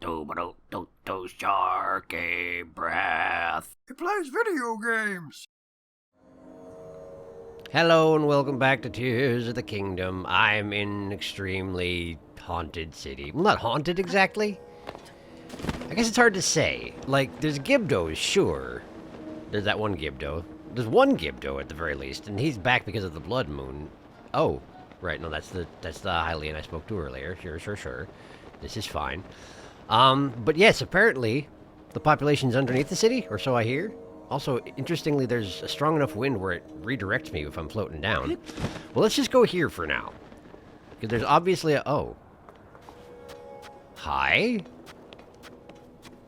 SharkyBreath. He plays video games. Hello and welcome back to Tears of the Kingdom. I'm in an extremely haunted city. Well, not haunted exactly. I guess it's hard to say. Like, there's Gibdos, sure. There's that one Gibdo. There's one Gibdo at the very least, and he's back because of the blood moon. Oh, right, no, that's the Hylian I spoke to earlier. Sure. This is fine. But yes, apparently the population's underneath the city, or so I hear. Also, interestingly, there's a strong enough wind where it redirects me if I'm floating down. Well, let's just go here for now. Because there's obviously a... Oh. Hi?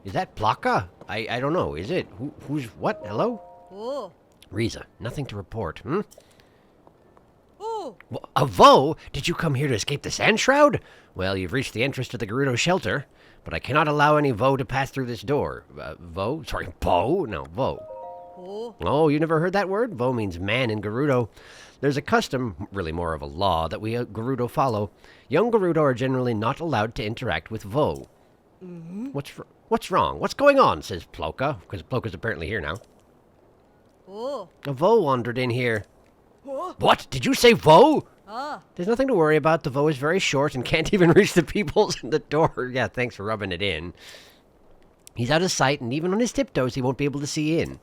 Is that Plaka? I don't know. Is it? Who's... What? Hello? Oh. Riza, nothing to report, hmm? Oh. A Vo? Did you come here to escape the Sand Shroud? Well, you've reached the entrance to the Gerudo shelter, but I cannot allow any Vo to pass through this door. Vo? Sorry, Bo? No, Vo. Oh. Oh, you never heard that word? Vo means man in Gerudo. There's a custom, really more of a law, that we Gerudo follow. Young Gerudo are generally not allowed to interact with Vo. Mm-hmm. What's wrong? What's going on, says Ploka, because Ploka's apparently here now. Oh. A Vo wandered in here. Oh. What? Did you say Vo? Ah. There's nothing to worry about. The Vo is very short and can't even reach the peoples in the door. Yeah, thanks for rubbing it in. He's out of sight, and even on his tiptoes, he won't be able to see in.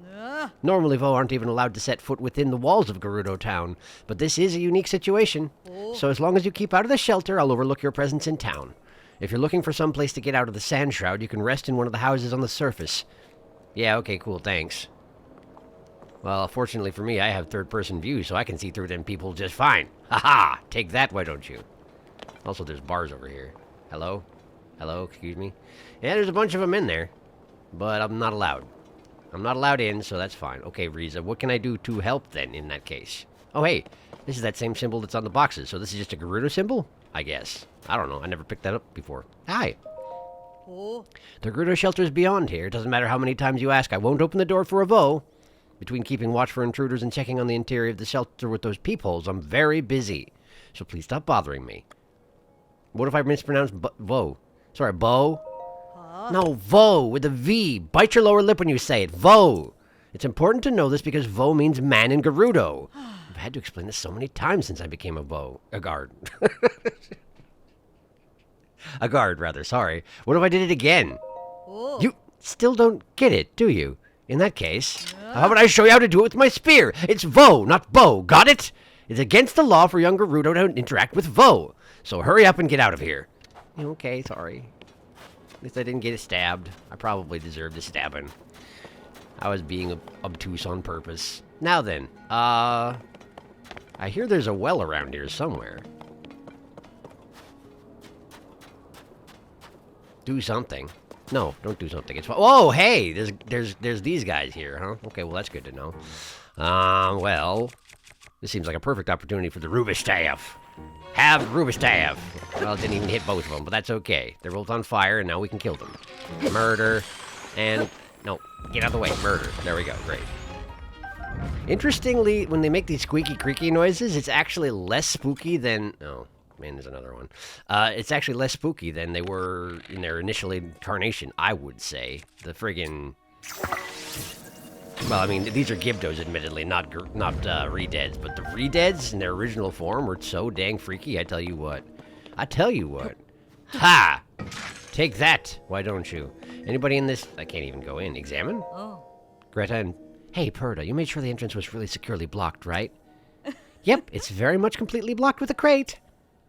Nah. Normally, Vo aren't even allowed to set foot within the walls of Gerudo town, but this is a unique situation. Oh. So as long as you keep out of the shelter, I'll overlook your presence in town. If you're looking for some place to get out of the Sand Shroud, you can rest in one of the houses on the surface. Yeah, okay, cool, thanks. Well, fortunately for me, I have third-person view, so I can see through them people just fine. Ha-ha! Take that, why don't you? Also, there's bars over here. Hello? Hello, excuse me? Yeah, there's a bunch of them in there, but I'm not allowed. I'm not allowed in, so that's fine. Okay, Riza, what can I do to help, then, in that case? Oh, hey, this is that same symbol that's on the boxes, so this is just a Gerudo symbol? I guess. I don't know, I never picked that up before. Hi! Oh. The Gerudo shelter is beyond here. It doesn't matter how many times you ask, I won't open the door for a Vo. Between keeping watch for intruders and checking on the interior of the shelter with those peepholes, I'm very busy. So please stop bothering me. What if I mispronounced Vo? Sorry, Bo? Huh? No, Vo, with a V. Bite your lower lip when you say it. Vo. It's important to know this because Vo means man in Gerudo. I've had to explain this so many times since I became a guard. A guard, rather, sorry. What if I did it again? Oh. You still don't get it, do you? In that case, how about I show you how to do it with my spear? It's Vo, not Bo. Got it? It's against the law for young Gerudo to interact with Vo. So hurry up and get out of here. Okay, sorry. At least I didn't get stabbed. I probably deserved a stabbing. I was being obtuse on purpose. Now then, I hear there's a well around here somewhere. Do something. No, don't do something. It's fine. Oh, hey, there's these guys here, huh? Okay, well that's good to know. Well, this seems like a perfect opportunity for the Rubistaff. Have Rubistaff. Well, it didn't even hit both of them, but that's okay. They're both on fire, and now we can kill them. Murder, and no, get out of the way. Murder. There we go. Great. Interestingly, when they make these squeaky, creaky noises, it's actually less spooky than. Oh. Man, there's another one. It's actually less spooky than they were in their initial incarnation, I would say. The friggin'... Well, I mean, these are Gibdos, admittedly, not Redeads. But the Redeads in their original form were so dang freaky, I tell you what. Ha! Take that, why don't you? Anybody in this... I can't even go in. Examine? Oh. Greta and... Hey, Perda, you made sure the entrance was really securely blocked, right? Yep, it's very much completely blocked with a crate.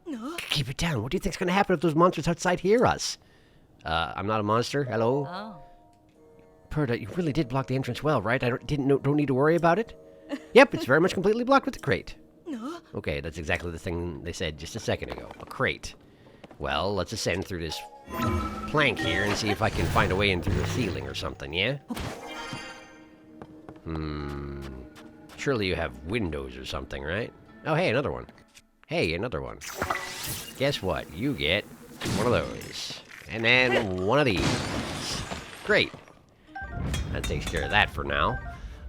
No. Keep it down. What do you think's gonna happen if those monsters outside hear us? I'm not a monster. Hello? Oh. Perda, you really did block the entrance well, right? I don't need to worry about it? Yep, it's very much completely blocked with the crate. No. Okay, that's exactly the thing they said just a second ago. A crate. Well, let's ascend through this plank here and see if I can find a way in through the ceiling or something, yeah? Surely you have windows or something, right? Oh, hey, another one. Hey, another one. Guess what? You get one of those. And then one of these. Great. That takes care of that for now.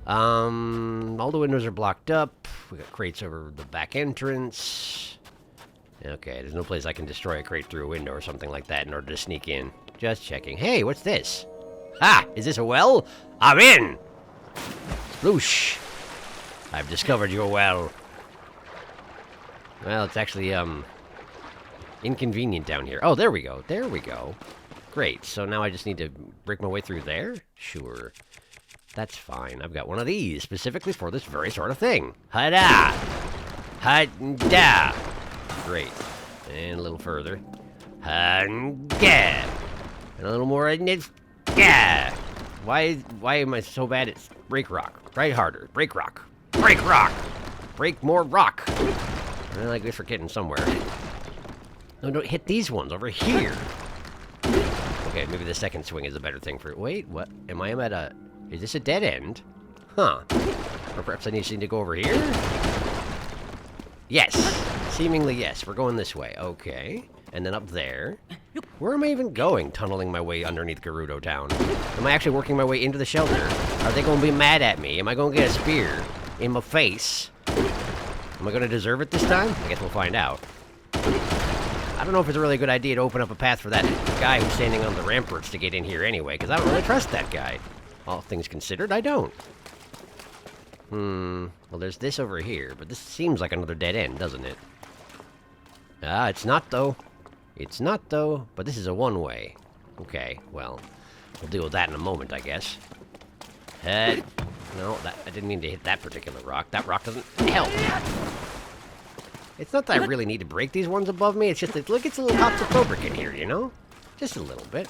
All the windows are blocked up. We got crates over the back entrance. Okay, there's no place I can destroy a crate through a window or something like that in order to sneak in. Just checking. Hey, what's this? Ha! Is this a well? I'm in! Sploosh! I've discovered your well. Well, it's actually, inconvenient down here. Oh, there we go. There we go. Great. So now I just need to break my way through there? Sure. That's fine. I've got one of these specifically for this very sort of thing. Ha-da! Ha-da! Great. And a little further. Ha-da! And a little more. Yeah! Why am I so bad at break rock? Try harder. Break rock. Break rock! Break more rock! I like this for getting somewhere. No, don't hit these ones over here. Okay, maybe the second swing is a better thing for... Wait, what? Am I at a... Is this a dead end? Huh. Or perhaps I need to go over here? Yes. Seemingly yes. We're going this way. Okay. And then up there. Where am I even going, tunneling my way underneath Gerudo Town? Am I actually working my way into the shelter? Are they going to be mad at me? Am I going to get a spear in my face? Am I going to deserve it this time? I guess we'll find out. I don't know if it's a really good idea to open up a path for that guy who's standing on the ramparts to get in here anyway, because I don't really trust that guy. All things considered, I don't. Well, there's this over here, but this seems like another dead end, doesn't it? Ah, it's not, though. It's not, though, but this is a one-way. Okay, well, we'll deal with that in a moment, I guess. No, I didn't mean to hit that particular rock. That rock doesn't help. It's not that I really need to break these ones above me. It's just that, look, it's a little claustrophobic in here, you know? Just a little bit.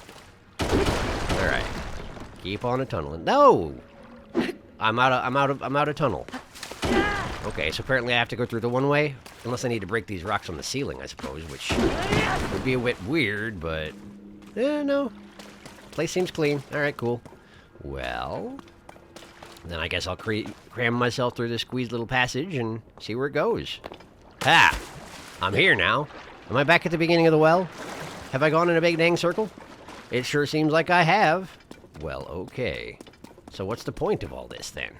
All right. Keep on a tunneling. No! I'm out of tunnel. Okay, so apparently I have to go through the one way, unless I need to break these rocks on the ceiling, I suppose, which would be a bit weird, but no. Place seems clean. All right, cool. Well, then I guess I'll cram myself through this squeezed little passage and see where it goes. Ha! I'm here now. Am I back at the beginning of the well? Have I gone in a big dang circle? It sure seems like I have. Well, okay. So what's the point of all this, then?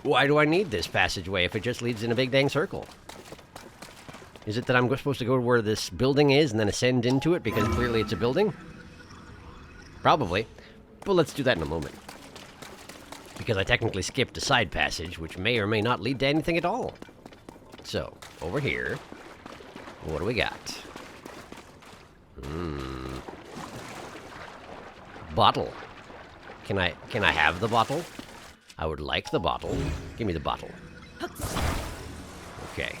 Why do I need this passageway if it just leads in a big dang circle? Is it that I'm supposed to go to where this building is and then ascend into it because clearly it's a building? Probably. But let's do that in a moment. Because I technically skipped a side passage, which may or may not lead to anything at all. So, over here, what do we got? Bottle. Can I have the bottle? I would like the bottle. Give me the bottle. Okay.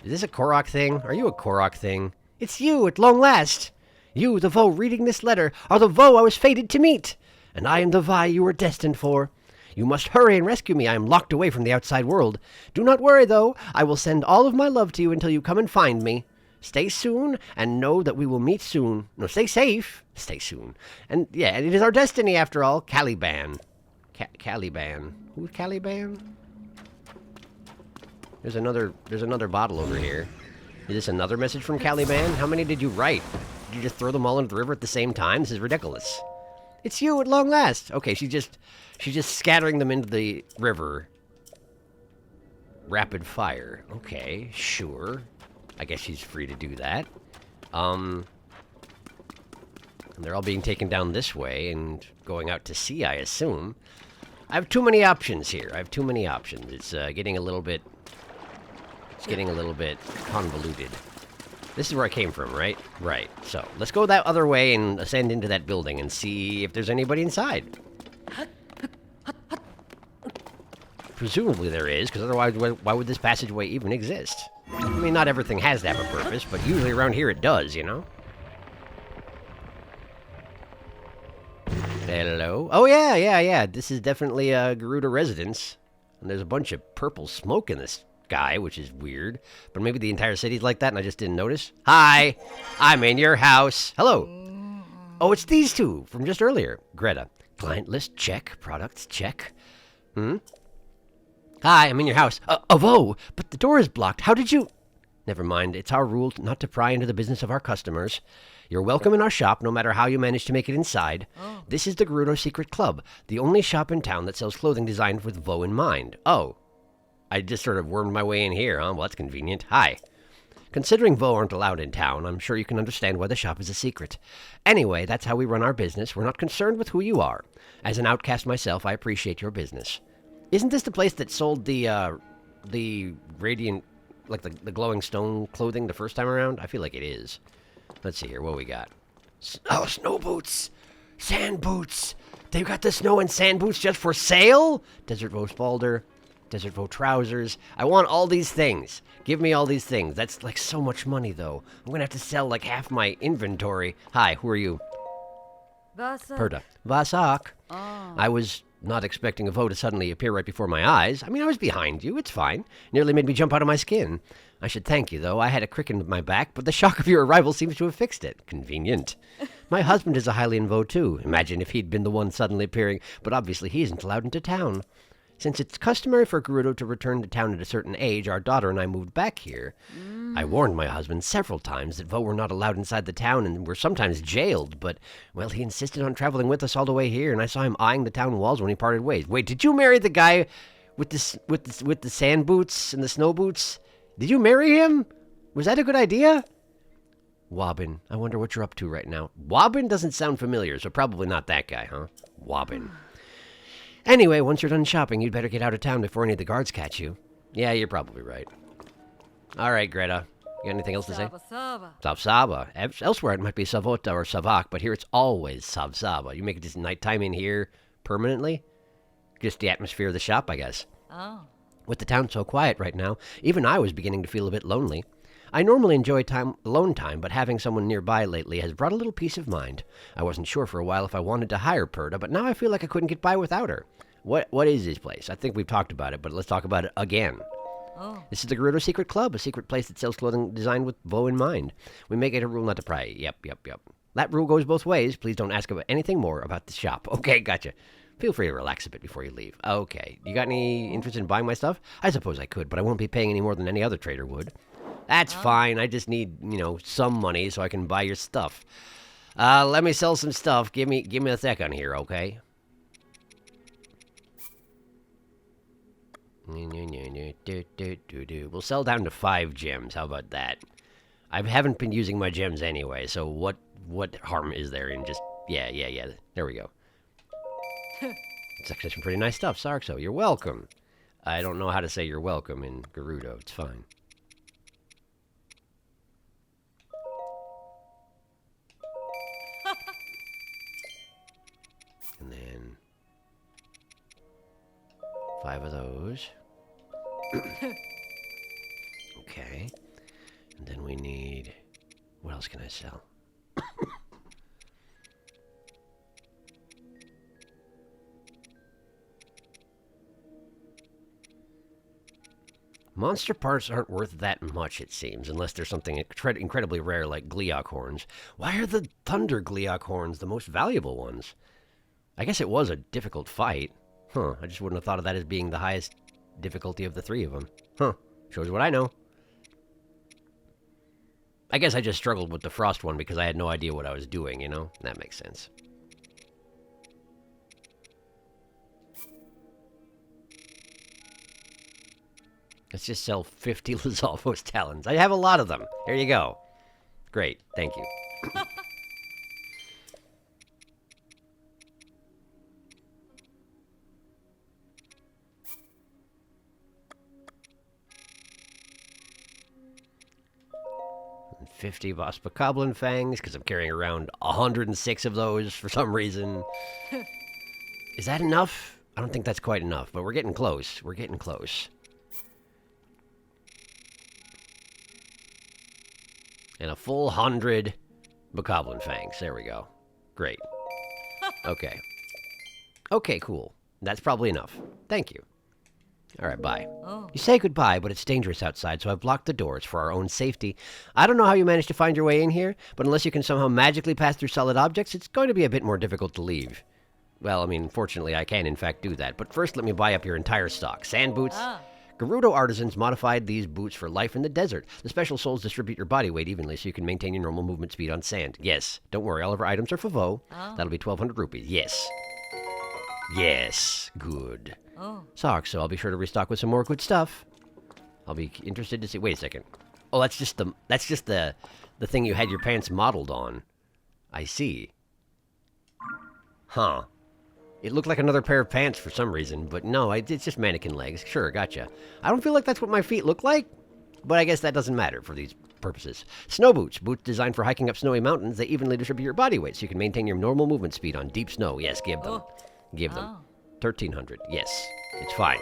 Is this a Korok thing? Are you a Korok thing? It's you, at long last. You, the Vo reading this letter, are the Vo I was fated to meet. And I am the Vi you were destined for. You must hurry and rescue me. I am locked away from the outside world. Do not worry, though. I will send all of my love to you until you come and find me. Stay soon, and know that we will meet soon. No, stay safe. Stay soon. And, yeah, it is our destiny, after all. Caliban. Caliban. Who's Caliban? There's another bottle over here. Is this another message from Caliban? How many did you write? Did you just throw them all into the river at the same time? This is ridiculous. It's you at long last. Okay, she's just scattering them into the river. Rapid fire. Okay, sure. I guess she's free to do that. And they're all being taken down this way and going out to sea, I assume. I have too many options here. I have too many options. It's getting a little bit... It's getting a little bit convoluted. This is where I came from, right? Right. So, let's go that other way and ascend into that building and see if there's anybody inside. Presumably there is, because otherwise why would this passageway even exist? I mean, not everything has to have a purpose, but usually around here it does, you know? Hello? Oh, yeah. This is definitely a Gerudo residence. And there's a bunch of purple smoke in this sky, which is weird. But maybe the entire city's like that and I just didn't notice. Hi! I'm in your house. Hello! Oh, it's these two from just earlier. Greta. Client list, check. Products, check. Hi, I'm in your house. Oh, but the door is blocked. How did you... Never mind. It's our rule not to pry into the business of our customers. You're welcome in our shop, no matter how you manage to make it inside. Oh. This is the Gerudo Secret Club, the only shop in town that sells clothing designed with Vo in mind. Oh. I just sort of wormed my way in here, huh? Well, that's convenient. Hi. Considering Vo aren't allowed in town, I'm sure you can understand why the shop is a secret. Anyway, that's how we run our business. We're not concerned with who you are. As an outcast myself, I appreciate your business. Isn't this the place that sold the radiant, like the glowing stone clothing the first time around? I feel like it is. Let's see here, what we got? Oh, snow boots! Sand boots! They've got the snow and sand boots just for sale? Desert Vo Spalder, Desert Vo trousers. I want all these things. Give me all these things. That's like so much money, though. I'm gonna have to sell like half my inventory. Hi, who are you? Vasa. Perda. Vasak. Oh. I was not expecting a Vo to suddenly appear right before my eyes. I mean, I was behind you. It's fine. Nearly made me jump out of my skin. I should thank you, though. I had a crick in my back, but the shock of your arrival seems to have fixed it. Convenient. My husband is a Hylian Vo, too. Imagine if he'd been the one suddenly appearing, but obviously he isn't allowed into town. Since it's customary for Gerudo to return to town at a certain age, our daughter and I moved back here. I warned my husband several times that Vo were not allowed inside the town and were sometimes jailed, but, well, he insisted on traveling with us all the way here, and I saw him eyeing the town walls when he parted ways. Wait, did you marry the guy with the sand boots and the snow boots? Did you marry him? Was that a good idea? Wobbin. I wonder what you're up to right now. Wobbin doesn't sound familiar, so probably not that guy, huh? Wobbin. Anyway, once you're done shopping, you'd better get out of town before any of the guards catch you. Yeah, you're probably right. All right, Greta. You got anything else to say? Saba. Savsaba. Elsewhere it might be Savota or Savak, but here it's always Savsaba. You make it just nighttime in here permanently? Just the atmosphere of the shop, I guess. Oh. With the town so quiet right now, even I was beginning to feel a bit lonely. I normally enjoy alone time, but having someone nearby lately has brought a little peace of mind. I wasn't sure for a while if I wanted to hire Perda, but now I feel like I couldn't get by without her. What is this place? I think we've talked about it, but let's talk about it again. Oh. This is the Gerudo Secret Club, a secret place that sells clothing designed with Vo in mind. We make it a rule not to pry. Yep. That rule goes both ways. Please don't ask about anything more about the shop. Okay, gotcha. Feel free to relax a bit before you leave. Okay, you got any interest in buying my stuff? I suppose I could, but I won't be paying any more than any other trader would. That's fine. I just need, some money so I can buy your stuff. Let me sell some stuff. Give me a second here, okay? We'll sell down to 5 gems. How about that? I haven't been using my gems anyway, so what harm is there in just... Yeah. There we go. It's actually some pretty nice stuff, Sarkso. You're welcome. I don't know how to say you're welcome in Gerudo. It's fine. And then 5 of those. Okay. And then we need... What else can I sell? Monster parts aren't worth that much, it seems, unless there's something incredibly rare like Gleok horns. Why are the Thunder Gleok horns the most valuable ones? I guess it was a difficult fight. Huh, I just wouldn't have thought of that as being the highest difficulty of the 3 of them. Huh, shows what I know. I guess I just struggled with the Frost one because I had no idea what I was doing, That makes sense. Let's just sell 50 Lizalvo's talons. I have a lot of them. Here you go. Great, thank you. And 50 Bospakablin fangs, because I'm carrying around 106 of those for some reason. Is that enough? I don't think that's quite enough, but we're getting close. We're getting close. And a full 100 Bokoblin fangs. There we go. Great. Okay. Okay, cool. That's probably enough. Thank you. All right, bye. Oh. You say goodbye, but it's dangerous outside, so I've blocked the doors for our own safety. I don't know how you managed to find your way in here, but unless you can somehow magically pass through solid objects, it's going to be a bit more difficult to leave. Well, I mean, fortunately, I can in fact do that, but first let me buy up your entire stock. Sand boots... Gerudo artisans modified these boots for life in the desert. The special soles distribute your body weight evenly so you can maintain your normal movement speed on sand. Yes, don't worry, all of our items are for Vo. That'll be 1,200 rupees. Yes. Yes, good. Oh. Socks, so I'll be sure to restock with some more good stuff. I'll be interested to see. Wait a second. Oh, that's just the thing you had your pants modeled on. I see. Huh. It looked like another pair of pants for some reason, but no, it's just mannequin legs. Sure, gotcha. I don't feel like that's what my feet look like, but I guess that doesn't matter for these purposes. Snow boots. Boots designed for hiking up snowy mountains. They evenly distribute your body weight so you can maintain your normal movement speed on deep snow. Yes, give them. Give them. 1,300. Yes, it's fine.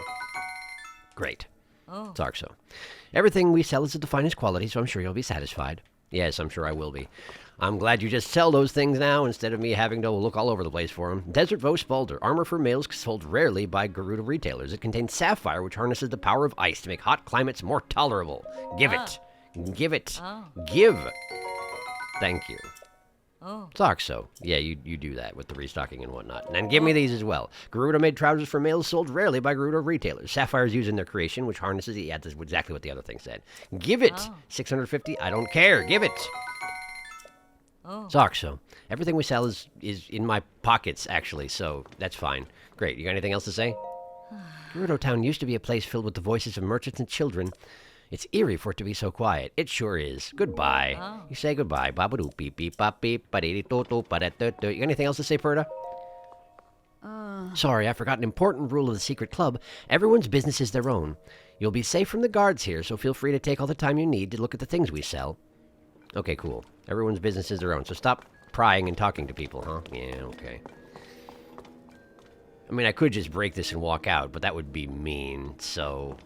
Great. Oh. Talk so. Everything we sell is of the finest quality, so I'm sure you'll be satisfied. Yes, I'm sure I will be. I'm glad you just sell those things now instead of me having to look all over the place for them. Desert Vo Spalder. Armor for males sold rarely by Garuda retailers. It contains sapphire, which harnesses the power of ice to make hot climates more tolerable. Give it. Give it. Give. Thank you. Oh. Talk so. Yeah, you do that with the restocking and whatnot. And give me these as well. Garuda-made trousers for males sold rarely by Garuda retailers. Sapphire is used in their creation, which harnesses... Yeah, that's exactly what the other thing said. Give it! 650? I don't care. Give it! Talk so. Everything we sell is in my pockets, actually, so that's fine. Great. You got anything else to say? Gerudo Town used to be a place filled with the voices of merchants and children. It's eerie for it to be so quiet. It sure is. Goodbye. You say goodbye. Babadoo beep beep bop beep ba-dee to to ba-da-da-da. You got anything else to say, Perda? Sorry, I forgot an important rule of the secret club. Everyone's business is their own. You'll be safe from the guards here, so feel free to take all the time you need to look at the things we sell. Okay, cool. Everyone's business is their own, so stop prying and talking to people, huh? Yeah, okay. I mean, I could just break this and walk out, but that would be mean, so...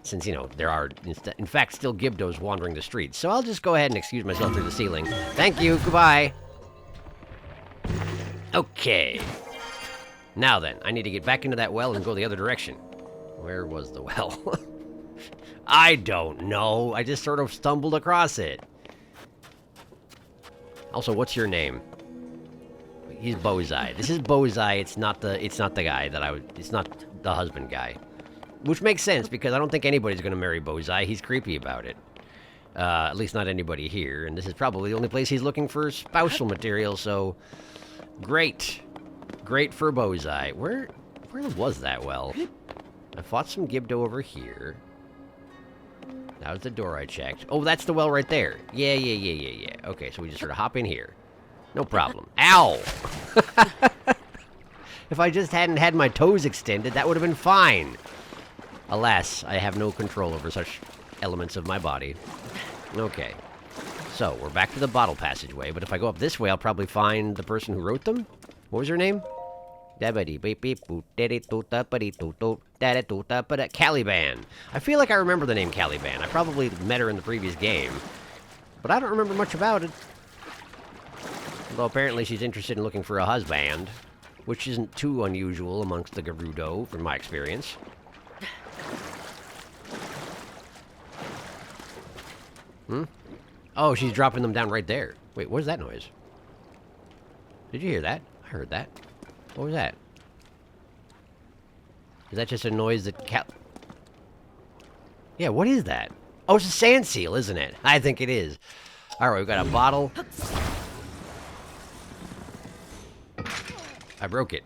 Since, you know, there are, in fact, still Gibdos wandering the streets. So I'll just go ahead and excuse myself through the ceiling. Thank you, goodbye. Okay. Now then, I need to get back into that well and go the other direction. Where was the well? I don't know. I just sort of stumbled across it. Also, what's your name? He's Bozai. This is Bozai. It's not the guy that I would... It's not the husband guy. Which makes sense, because I don't think anybody's going to marry Bozai. He's creepy about it. At least not anybody here. And this is probably the only place he's looking for spousal material, so... Great. Great for Bozai. Where was that well? I fought some Gibdo over here. That was the door I checked. Oh, that's the well right there. Yeah. Okay, so we just sort of hop in here. No problem. Ow! If I just hadn't had my toes extended, that would have been fine. Alas, I have no control over such elements of my body. Okay. So, we're back to the bottle passageway, but if I go up this way, I'll probably find the person who wrote them. What was her name? Caliban. I feel like I remember the name Caliban. I probably met her in the previous game, but I don't remember much about it. Although apparently she's interested in looking for a husband, which isn't too unusual amongst the Gerudo, from my experience. Oh, she's dropping them down right there. Wait, what is that noise? Did you hear that? I heard that. What was that? Is that just a noise that Yeah, what is that? Oh, it's a sand seal, isn't it? I think it is. Alright, we've got a bottle. I broke it.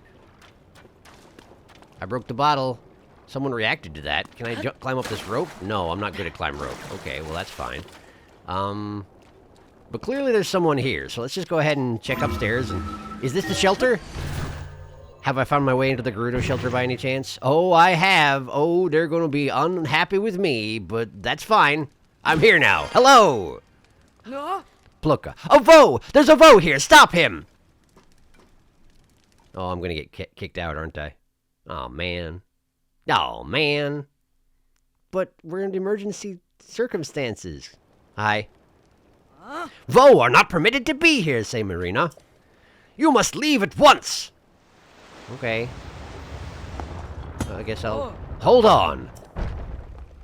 I broke the bottle. Someone reacted to that. Can I climb up this rope? No, I'm not good at climb rope. Okay, well, that's fine. But clearly there's someone here, so let's just go ahead and check upstairs. And is this the shelter? Have I found my way into the Gerudo shelter by any chance? Oh, I have. Oh, they're going to be unhappy with me, but that's fine. I'm here now. Hello! Plucka. A Vo! There's a Vo here! Stop him! Oh, I'm going to get kicked out, aren't I? Oh, man. Oh, man. But we're in emergency circumstances. Hi. Vo are not permitted to be here, say Marina. You must leave at once! Okay. I guess I'll... Hold on!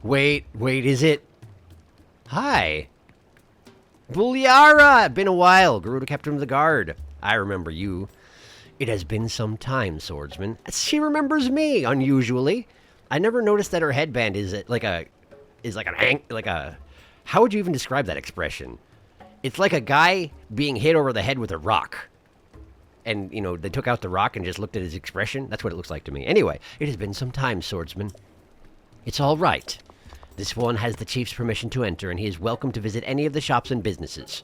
Wait, is it... Hi. Buliara! Been a while. Garuda Captain of the Guard. I remember you. It has been some time, swordsman. She remembers me, unusually. I never noticed that her headband is like a... How would you even describe that expression? It's like a guy being hit over the head with a rock. and, they took out the rock and just looked at his expression? That's what it looks like to me. Anyway, it has been some time, swordsman. It's all right. This one has the chief's permission to enter, and he is welcome to visit any of the shops and businesses.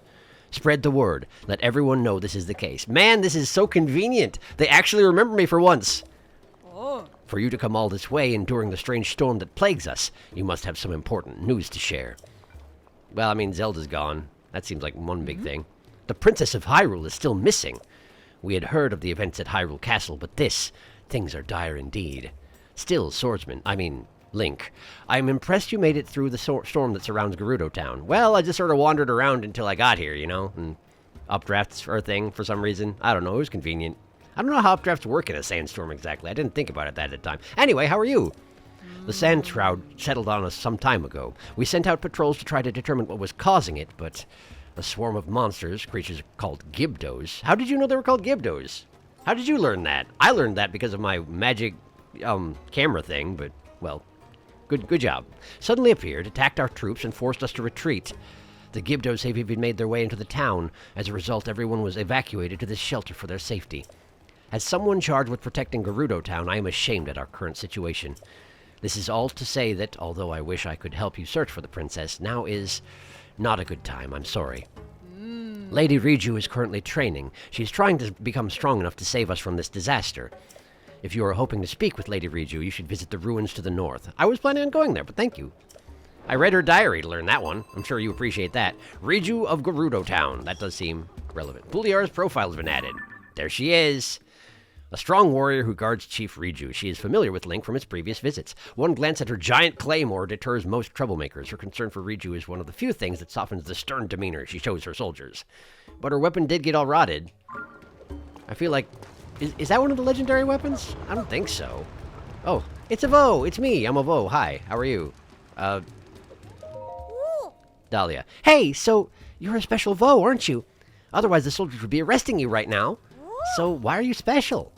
Spread the word. Let everyone know this is the case. Man, this is so convenient. They actually remember me for once. Oh. For you to come all this way enduring the strange storm that plagues us, you must have some important news to share. Well, I mean, Zelda's gone. That seems like one big thing. The Princess of Hyrule is still missing. We had heard of the events at Hyrule Castle, but things are dire indeed. Still, swordsman, Link, I'm impressed you made it through the storm that surrounds Gerudo Town. Well, I just sort of wandered around until I got here, and updrafts are a thing for some reason. I don't know, it was convenient. I don't know how updrafts work in a sandstorm exactly. I didn't think about it at the time. Anyway, how are you? The sand shroud settled on us some time ago. We sent out patrols to try to determine what was causing it, but a swarm of monsters, creatures called Gibdos. How did you know they were called Gibdos? How did you learn that? I learned that because of my magic camera thing, but, well, good job. Suddenly appeared, attacked our troops, and forced us to retreat. The Gibdos have even made their way into the town. As a result, everyone was evacuated to this shelter for their safety. As someone charged with protecting Gerudo Town, I am ashamed at our current situation. This is all to say that, although I wish I could help you search for the princess, now is not a good time. I'm sorry. Lady Riju is currently training. She's trying to become strong enough to save us from this disaster. If you are hoping to speak with Lady Riju, you should visit the ruins to the north. I was planning on going there, but thank you. I read her diary to learn that one. I'm sure you appreciate that. Riju of Gerudo Town. That does seem relevant. Puliar's profile has been added. There she is. A strong warrior who guards Chief Riju. She is familiar with Link from his previous visits. One glance at her giant claymore deters most troublemakers. Her concern for Riju is one of the few things that softens the stern demeanor she shows her soldiers. But her weapon did get all rotted. I feel like... Is that one of the legendary weapons? I don't think so. Oh, it's a Vo! It's me! I'm a Vo. Hi, how are you? Dahlia. Hey, so you're a special Vo, aren't you? Otherwise the soldiers would be arresting you right now. So why are you special?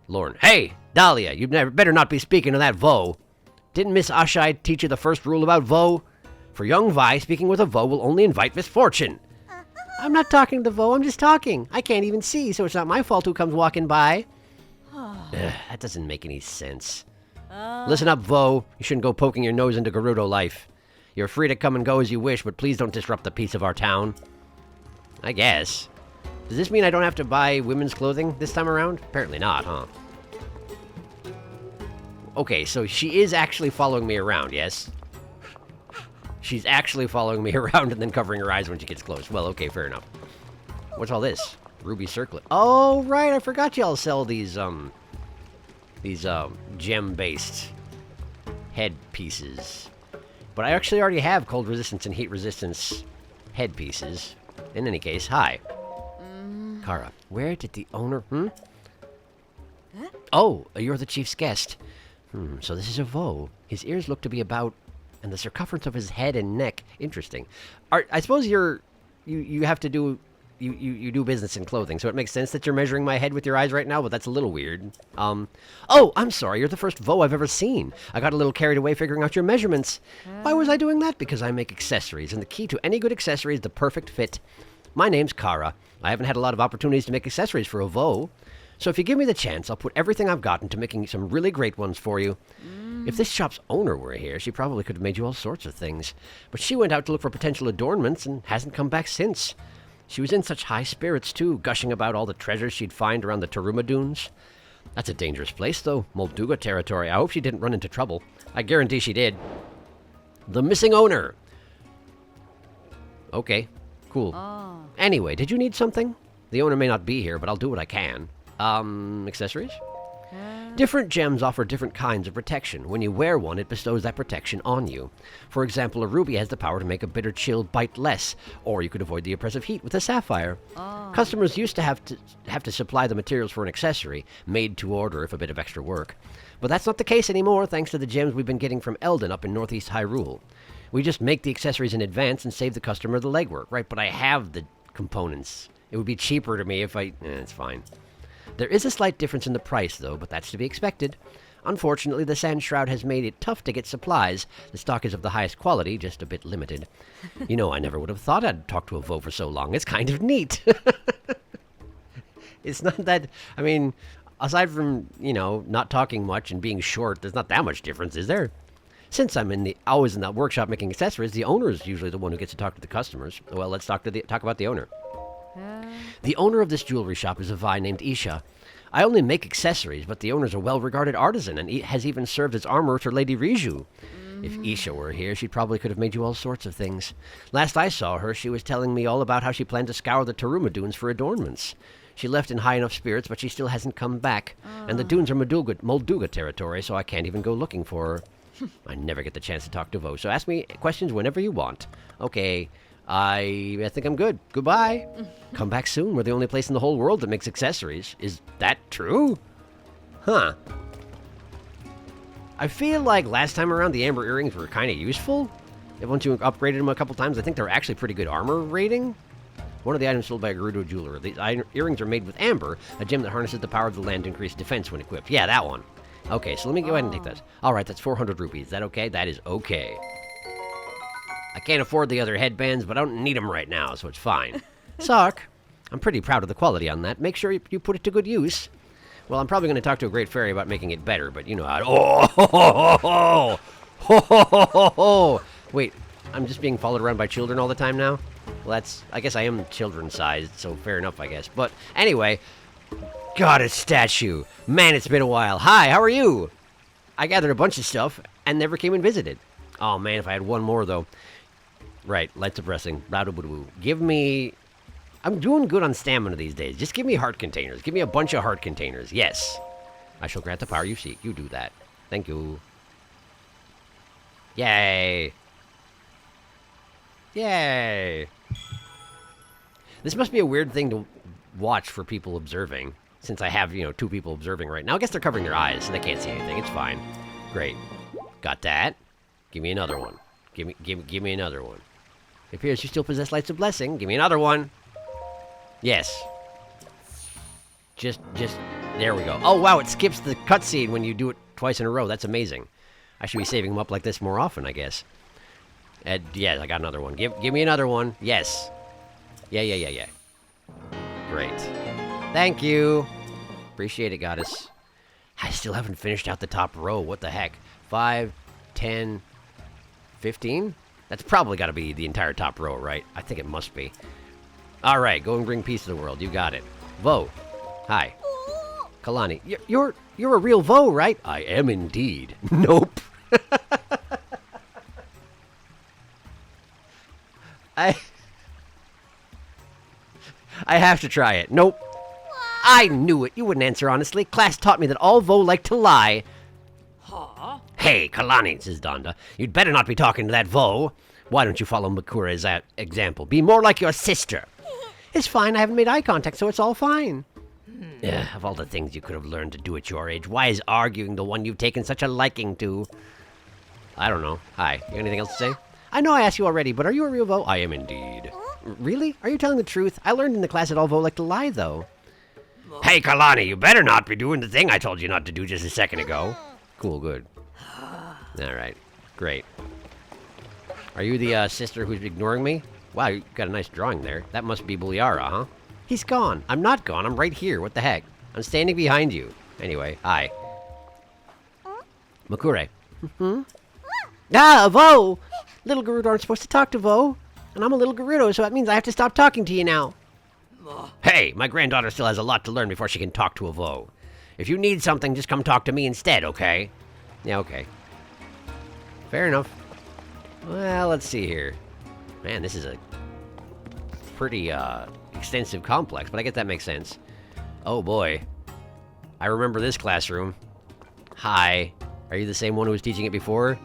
Lorne. Hey, Dahlia, you better not be speaking to that Vo. Didn't Miss Ashai teach you the first rule about Vo? For young Vi, speaking with a Vo will only invite misfortune. I'm not talking to Vo, I'm just talking. I can't even see, so it's not my fault who comes walking by. That doesn't make any sense. Listen up, Vo. You shouldn't go poking your nose into Gerudo life. You're free to come and go as you wish, but please don't disrupt the peace of our town. I guess. Does this mean I don't have to buy women's clothing this time around? Apparently not, huh? Okay, so she is actually following me around, yes? She's actually following me around and then covering her eyes when she gets close. Well, okay, fair enough. What's all this? Ruby circlet. Oh, right, I forgot y'all sell these gem-based head pieces. But I actually already have cold resistance and heat resistance head pieces. In any case, hi. Kara, where did the owner... Oh, you're the chief's guest. So this is a Vo. His ears look to be about... And the circumference of his head and neck. Interesting. I suppose you have to do... You do business in clothing, so it makes sense that you're measuring my head with your eyes right now, but that's a little weird. Oh, I'm sorry, you're the first Vo I've ever seen. I got a little carried away figuring out your measurements. Why was I doing that? Because I make accessories, and the key to any good accessory is the perfect fit. My name's Kara. I haven't had a lot of opportunities to make accessories for a Vo. So if you give me the chance, I'll put everything I've got into making some really great ones for you. If this shop's owner were here, she probably could have made you all sorts of things. But she went out to look for potential adornments and hasn't come back since. She was in such high spirits, too, gushing about all the treasures she'd find around the Taruma Dunes. That's a dangerous place, though. Molduga territory. I hope she didn't run into trouble. I guarantee she did. The missing owner. Okay, cool. Anyway, did you need something? The owner may not be here, but I'll do what I can. Accessories? Different gems offer different kinds of protection. When you wear one, it bestows that protection on you. For example, a ruby has the power to make a bitter chill bite less, or you could avoid the oppressive heat with a sapphire. Customers used to have to supply the materials for an accessory, made to order if a bit of extra work. But that's not the case anymore, thanks to the gems we've been getting from Eldon up in northeast Hyrule. We just make the accessories in advance and save the customer the legwork, right? But I have the components. It would be cheaper to me if it's fine. There is a slight difference in the price, though, but that's to be expected. Unfortunately, the Sand Shroud has made it tough to get supplies. The stock is of the highest quality, just a bit limited. You know, I never would have thought I'd talk to a Vo for so long. It's kind of neat. It's not that, I mean, aside from, not talking much and being short, there's not that much difference, is there? Since I'm always in that workshop making accessories, the owner is usually the one who gets to talk to the customers. Well, let's talk about the owner. The owner of this jewelry shop is a Vi named Isha. I only make accessories, but the owner's a well-regarded artisan and has even served as armorer to Lady Riju. If Isha were here, she probably could have made you all sorts of things. Last I saw her, she was telling me all about how she planned to scour the Taruma Dunes for adornments. She left in high enough spirits, but she still hasn't come back. And the dunes are Molduga territory, so I can't even go looking for her. I never get the chance to talk to Vo, so ask me questions whenever you want. Okay, I think I'm good. Goodbye. Come back soon. We're the only place in the whole world that makes accessories. Is that true? Huh. I feel like last time around the amber earrings were kind of useful. Once you upgraded them a couple times, I think they're actually pretty good armor rating. One of the items sold by a Gerudo jeweler. The earrings are made with amber, a gem that harnesses the power of the land to increase defense when equipped. Yeah, that one. Okay, so let me go ahead and take this. All right, that's 400 rupees. Is that okay? That is okay. I can't afford the other headbands, but I don't need them right now, so it's fine. Sock, I'm pretty proud of the quality on that. Make sure you put it to good use. Well, I'm probably going to talk to a great fairy about making it better, but you know how to... Oh, ho, ho, ho, ho. Ho, ho, ho, ho, ho. Wait, I'm just being followed around by children all the time now? Well, I guess I am children-sized, so fair enough, I guess. But anyway... God, a statue. Man, it's been a while. Hi, how are you? I gathered a bunch of stuff and never came and visited. Oh, man, if I had one more, though. Right, light suppressing. Give me... I'm doing good on stamina these days. Just give me heart containers. Give me a bunch of heart containers. Yes. I shall grant the power you seek. You do that. Thank you. Yay. Yay. This must be a weird thing to watch for people observing. Since I have, 2 people observing right now. I guess they're covering their eyes, so they can't see anything. It's fine. Great. Got that. Give me another one. Give me another one. It appears you still possess Lights of Blessing. Give me another one. Yes. Just, there we go. Oh, wow, it skips the cutscene when you do it twice in a row. That's amazing. I should be saving them up like this more often, I guess. Yeah, I got another one. Give me another one. Yes. Yeah. Great. Thank you. Appreciate it, goddess. I still haven't finished out the top row. What the heck? 5, 10, 15? That's probably got to be the entire top row, right? I think it must be. All right, go and bring peace to the world. You got it. Vo. Hi. Kalani. You're a real Vo, right? I am indeed. Nope. I have to try it. Nope. I knew it. You wouldn't answer honestly. Class taught me that all Vo like to lie. Huh? Hey, Kalani, says Donda. You'd better not be talking to that Vo. Why don't you follow Makura's example? Be more like your sister. It's fine. I haven't made eye contact, so it's all fine. Of all the things you could have learned to do at your age, why is arguing the one you've taken such a liking to? I don't know. Hi. You got anything else to say? I know I asked you already, but are you a real Vo? I am indeed. Really? Are you telling the truth? I learned in the class that all Vo like to lie, though. Hey, Kalani, you better not be doing the thing I told you not to do just a second ago. Cool, good. All right, great. Are you the sister who's ignoring me? Wow, you got a nice drawing there. That must be Buliara, huh? He's gone. I'm not gone. I'm right here. What the heck? I'm standing behind you. Anyway, hi. Makure. Ah, Vo! Little Gerudo aren't supposed to talk to Vo. And I'm a little Gerudo, so that means I have to stop talking to you now. Hey, my granddaughter still has a lot to learn before she can talk to a Vo. If you need something, just come talk to me instead, okay? Yeah, okay. Fair enough. Well, let's see here. Man, this is a pretty, extensive complex, but I guess that makes sense. Oh, boy. I remember this classroom. Hi. Are you the same one who was teaching it before?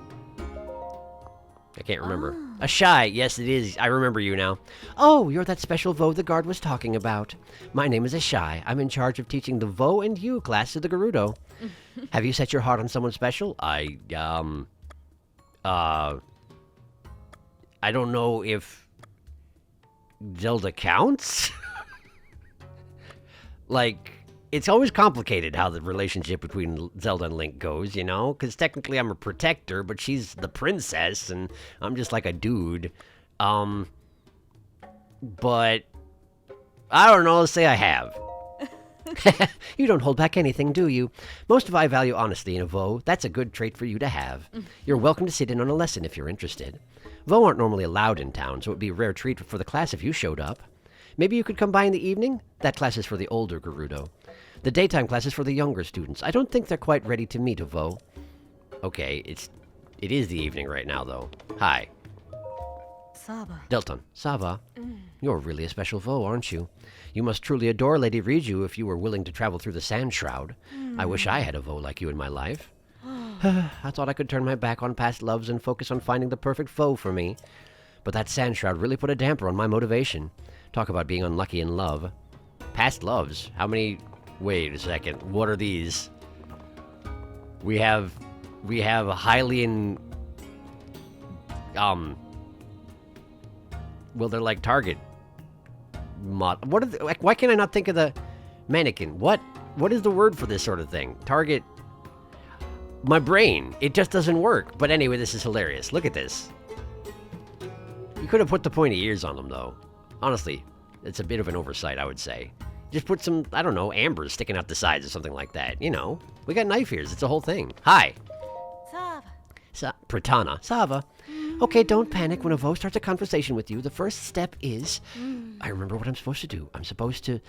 I can't remember. A Shy. Yes, it is. I remember you now. Oh, you're that special Vo the guard was talking about. My name is a Shy. I'm in charge of teaching the Vo and You class to the Gerudo. Have you set your heart on someone special? I don't know if Zelda counts. Like, it's always complicated how the relationship between Zelda and Link goes, you know? Because technically I'm a protector, but she's the princess, and I'm just like a dude. But, I don't know, let's say I have. You don't hold back anything, do you? Most of I value honesty in a Vo. That's a good trait for you to have. You're welcome to sit in on a lesson if you're interested. Vo aren't normally allowed in town, so it'd be a rare treat for the class if you showed up. Maybe you could come by in the evening? That class is for the older Gerudo. The daytime class is for the younger students. I don't think they're quite ready to meet a Vo. Okay, it is the evening right now, though. Hi. Saba. Delton. Sava. You're really a special Vo, aren't you? You must truly adore Lady Riju if you were willing to travel through the Sand Shroud. I wish I had a Vo like you in my life. I thought I could turn my back on past loves and focus on finding the perfect foe for me. But that Sand Shroud really put a damper on my motivation. Talk about being unlucky in love. Past loves? How many... Wait a second. What are these? We have a Hylian... Well, they're like Target... What are the, like, why can't I not think of the mannequin? What is the word for this sort of thing? Target... My brain. It just doesn't work. But anyway, this is hilarious. Look at this. You could have put the pointy ears on them, though. Honestly, it's a bit of an oversight, I would say. Just put some, I don't know, ambers sticking out the sides or something like that. You know, we got knife ears. It's a whole thing. Hi. Saba. Pratana. Sava. Okay, don't panic when a Vo starts a conversation with you. The first step is... I remember what I'm supposed to do. I'm supposed to...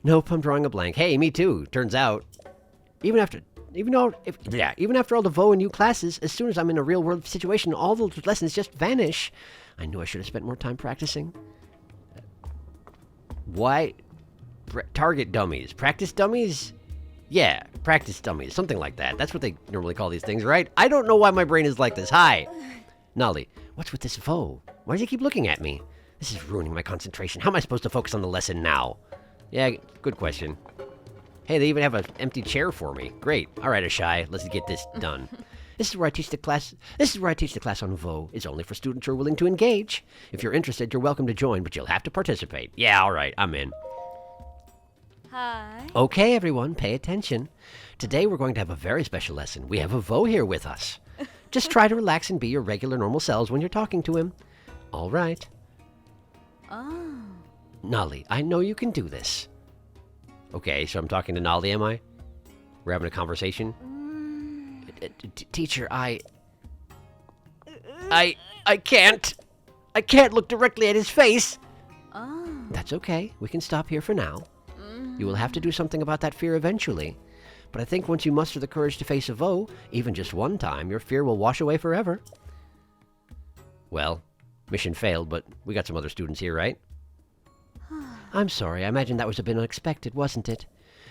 Nope, I'm drawing a blank. Hey, me too. Turns out, even after all the Vo and new classes, as soon as I'm in a real-world situation, all those lessons just vanish. I knew I should have spent more time practicing. Why? Target dummies. Practice dummies? Yeah, practice dummies. Something like that. That's what they normally call these things, right? I don't know why my brain is like this. Hi. Nolly, what's with this Vo? Why does he keep looking at me? This is ruining my concentration. How am I supposed to focus on the lesson now? Yeah, good question. Hey, they even have an empty chair for me. Great. All right, Ashai, let's get this done. This is where I teach the class on Vo. It's only for students who are willing to engage. If you're interested, you're welcome to join, but you'll have to participate. Yeah, all right, I'm in. Hi. Okay, everyone, pay attention. Today we're going to have a very special lesson. We have a Vo here with us. Just try to relax and be your regular normal selves when you're talking to him. All right. Oh. Nolly, I know you can do this. Okay, so I'm talking to Nolly, am I? We're having a conversation? Teacher, I can't. I can't look directly at his face. Oh. That's okay. We can stop here for now. You will have to do something about that fear eventually. But I think once you muster the courage to face a Vo, even just one time, your fear will wash away forever. Well, mission failed, but we got some other students here, right? I'm sorry, I imagine that was a bit unexpected, wasn't it?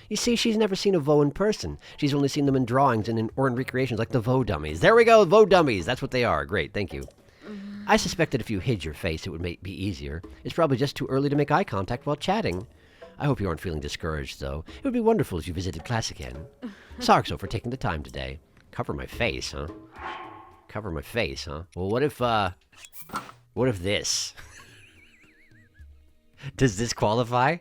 You see, she's never seen a Vo in person. She's only seen them in drawings and in recreations like the Vo dummies. There we go, Vo dummies! That's what they are. Great, thank you. I suspect that if you hid your face, it would be easier. It's probably just too early to make eye contact while chatting. I hope you aren't feeling discouraged, though. It would be wonderful if you visited class again. Sarxo for taking the time today. Cover my face, huh? Cover my face, huh? Well, what if this? Does this qualify?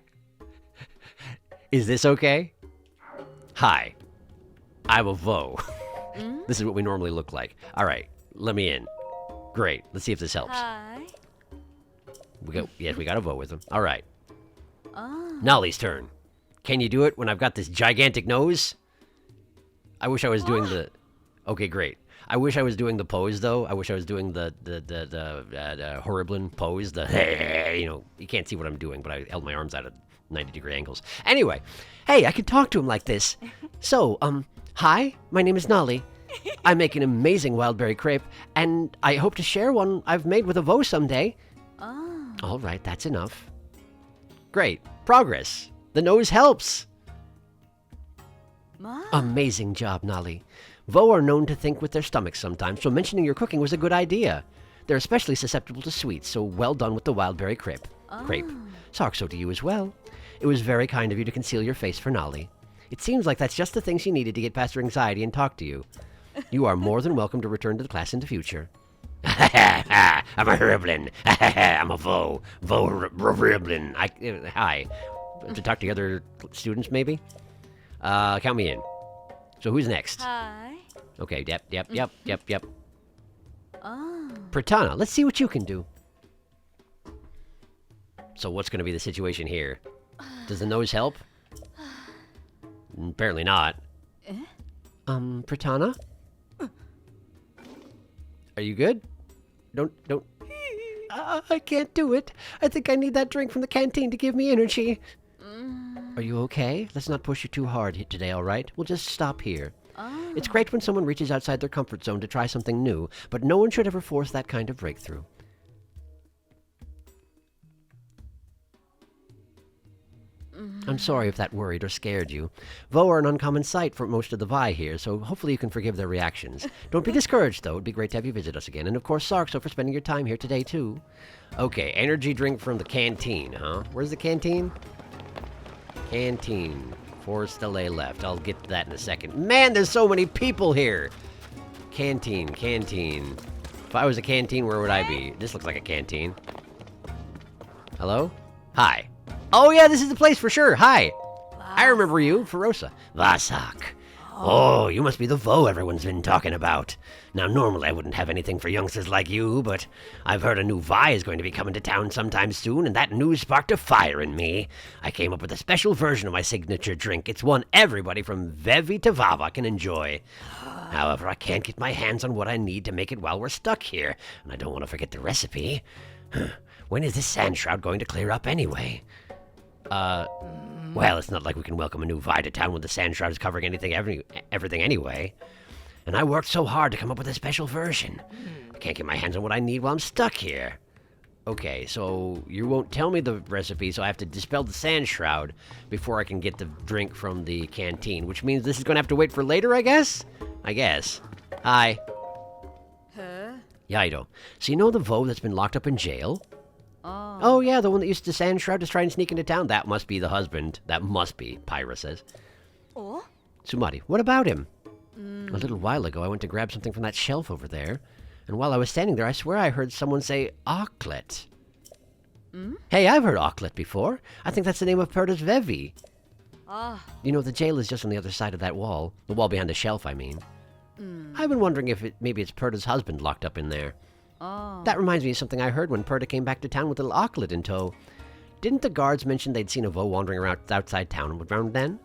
Is this okay? Hi. I'm a Vo. This is what we normally look like. All right, let me in. Great. Let's see if this helps. Hi. Yes, we got a Vo with him. All right. Oh. Nolly's turn. Can you do it when I've got this gigantic nose? I wish I was doing the... Okay, great. I wish I was doing the pose, though. I wish I was doing the Horriblin pose. You know, you can't see what I'm doing, but I held my arms out at 90-degree angles. Anyway, hey, I can talk to him like this. So, hi, my name is Nolly. I make an amazing wildberry crepe, and I hope to share one I've made with a Vo someday. Oh. All right, that's enough. Great. Progress. The nose helps. Ma. Amazing job, Nolly. Vo are known to think with their stomachs sometimes, so mentioning your cooking was a good idea. They're especially susceptible to sweets, so well done with the wildberry crepe. Crepe. Sarxo to you as well. It was very kind of you to conceal your face for Nolly. It seems like that's just the thing she needed to get past her anxiety and talk to you. You are more than welcome to return to the class in the future. I'm a Horriblin. I'm a Vo. Horriblin. Hi. To talk to the other students, maybe? Count me in. So who's next? Hi. Okay, yep. Oh. Pratana, let's see what you can do. So what's going to be the situation here? Does the nose help? Apparently not. Pratana? Are you good? Don't... I can't do it. I think I need that drink from the canteen to give me energy. Are you okay? Let's not push you too hard today, all right? We'll just stop here. It's great when someone reaches outside their comfort zone to try something new, but no one should ever force that kind of breakthrough. I'm sorry if that worried or scared you. Vo are an uncommon sight for most of the Vi here, so hopefully you can forgive their reactions. Don't be discouraged, though. It'd be great to have you visit us again. And of course, Sarkso for spending your time here today, too. Okay, energy drink from the canteen, huh? Where's the canteen? Canteen. 4 stele left. I'll get to that in a second. Man, there's so many people here! Canteen. If I was a canteen, where would I be? This looks like a canteen. Hello? Hi. Oh yeah, this is the place for sure. Hi. I remember you, Ferosa. Vasak. Oh, you must be the Vo everyone's been talking about. Now, normally I wouldn't have anything for youngsters like you, but I've heard a new Vi is going to be coming to town sometime soon, and that news sparked a fire in me. I came up with a special version of my signature drink. It's one everybody from Vevi to Vava can enjoy. However, I can't get my hands on what I need to make it while we're stuck here, and I don't want to forget the recipe. When is this sand shroud going to clear up anyway? Well, it's not like we can welcome a new Vi to town when the sand shroud is covering everything anyway. And I worked so hard to come up with a special version. I can't get my hands on what I need while I'm stuck here. Okay, so you won't tell me the recipe, so I have to dispel the sand shroud before I can get the drink from the canteen, which means this is going to have to wait for later, I guess? Hi. Huh? Yaido. So you know the Vo that's been locked up in jail? Oh, yeah, the one that used to sand shroud to try and sneak into town. That must be the husband. That must be, Pyra says. Oh? Sumari, what about him? A little while ago, I went to grab something from that shelf over there, and while I was standing there, I swear I heard someone say Auklet. Hey, I've heard Auklet before. I think that's the name of Perda's Vevi. You know, the jail is just on the other side of that wall. The wall behind the shelf, I mean. I've been wondering if maybe it's Perda's husband locked up in there. That reminds me of something I heard when Perda came back to town with little Auklet in tow. Didn't the guards mention they'd seen a Vo wandering around outside town around then?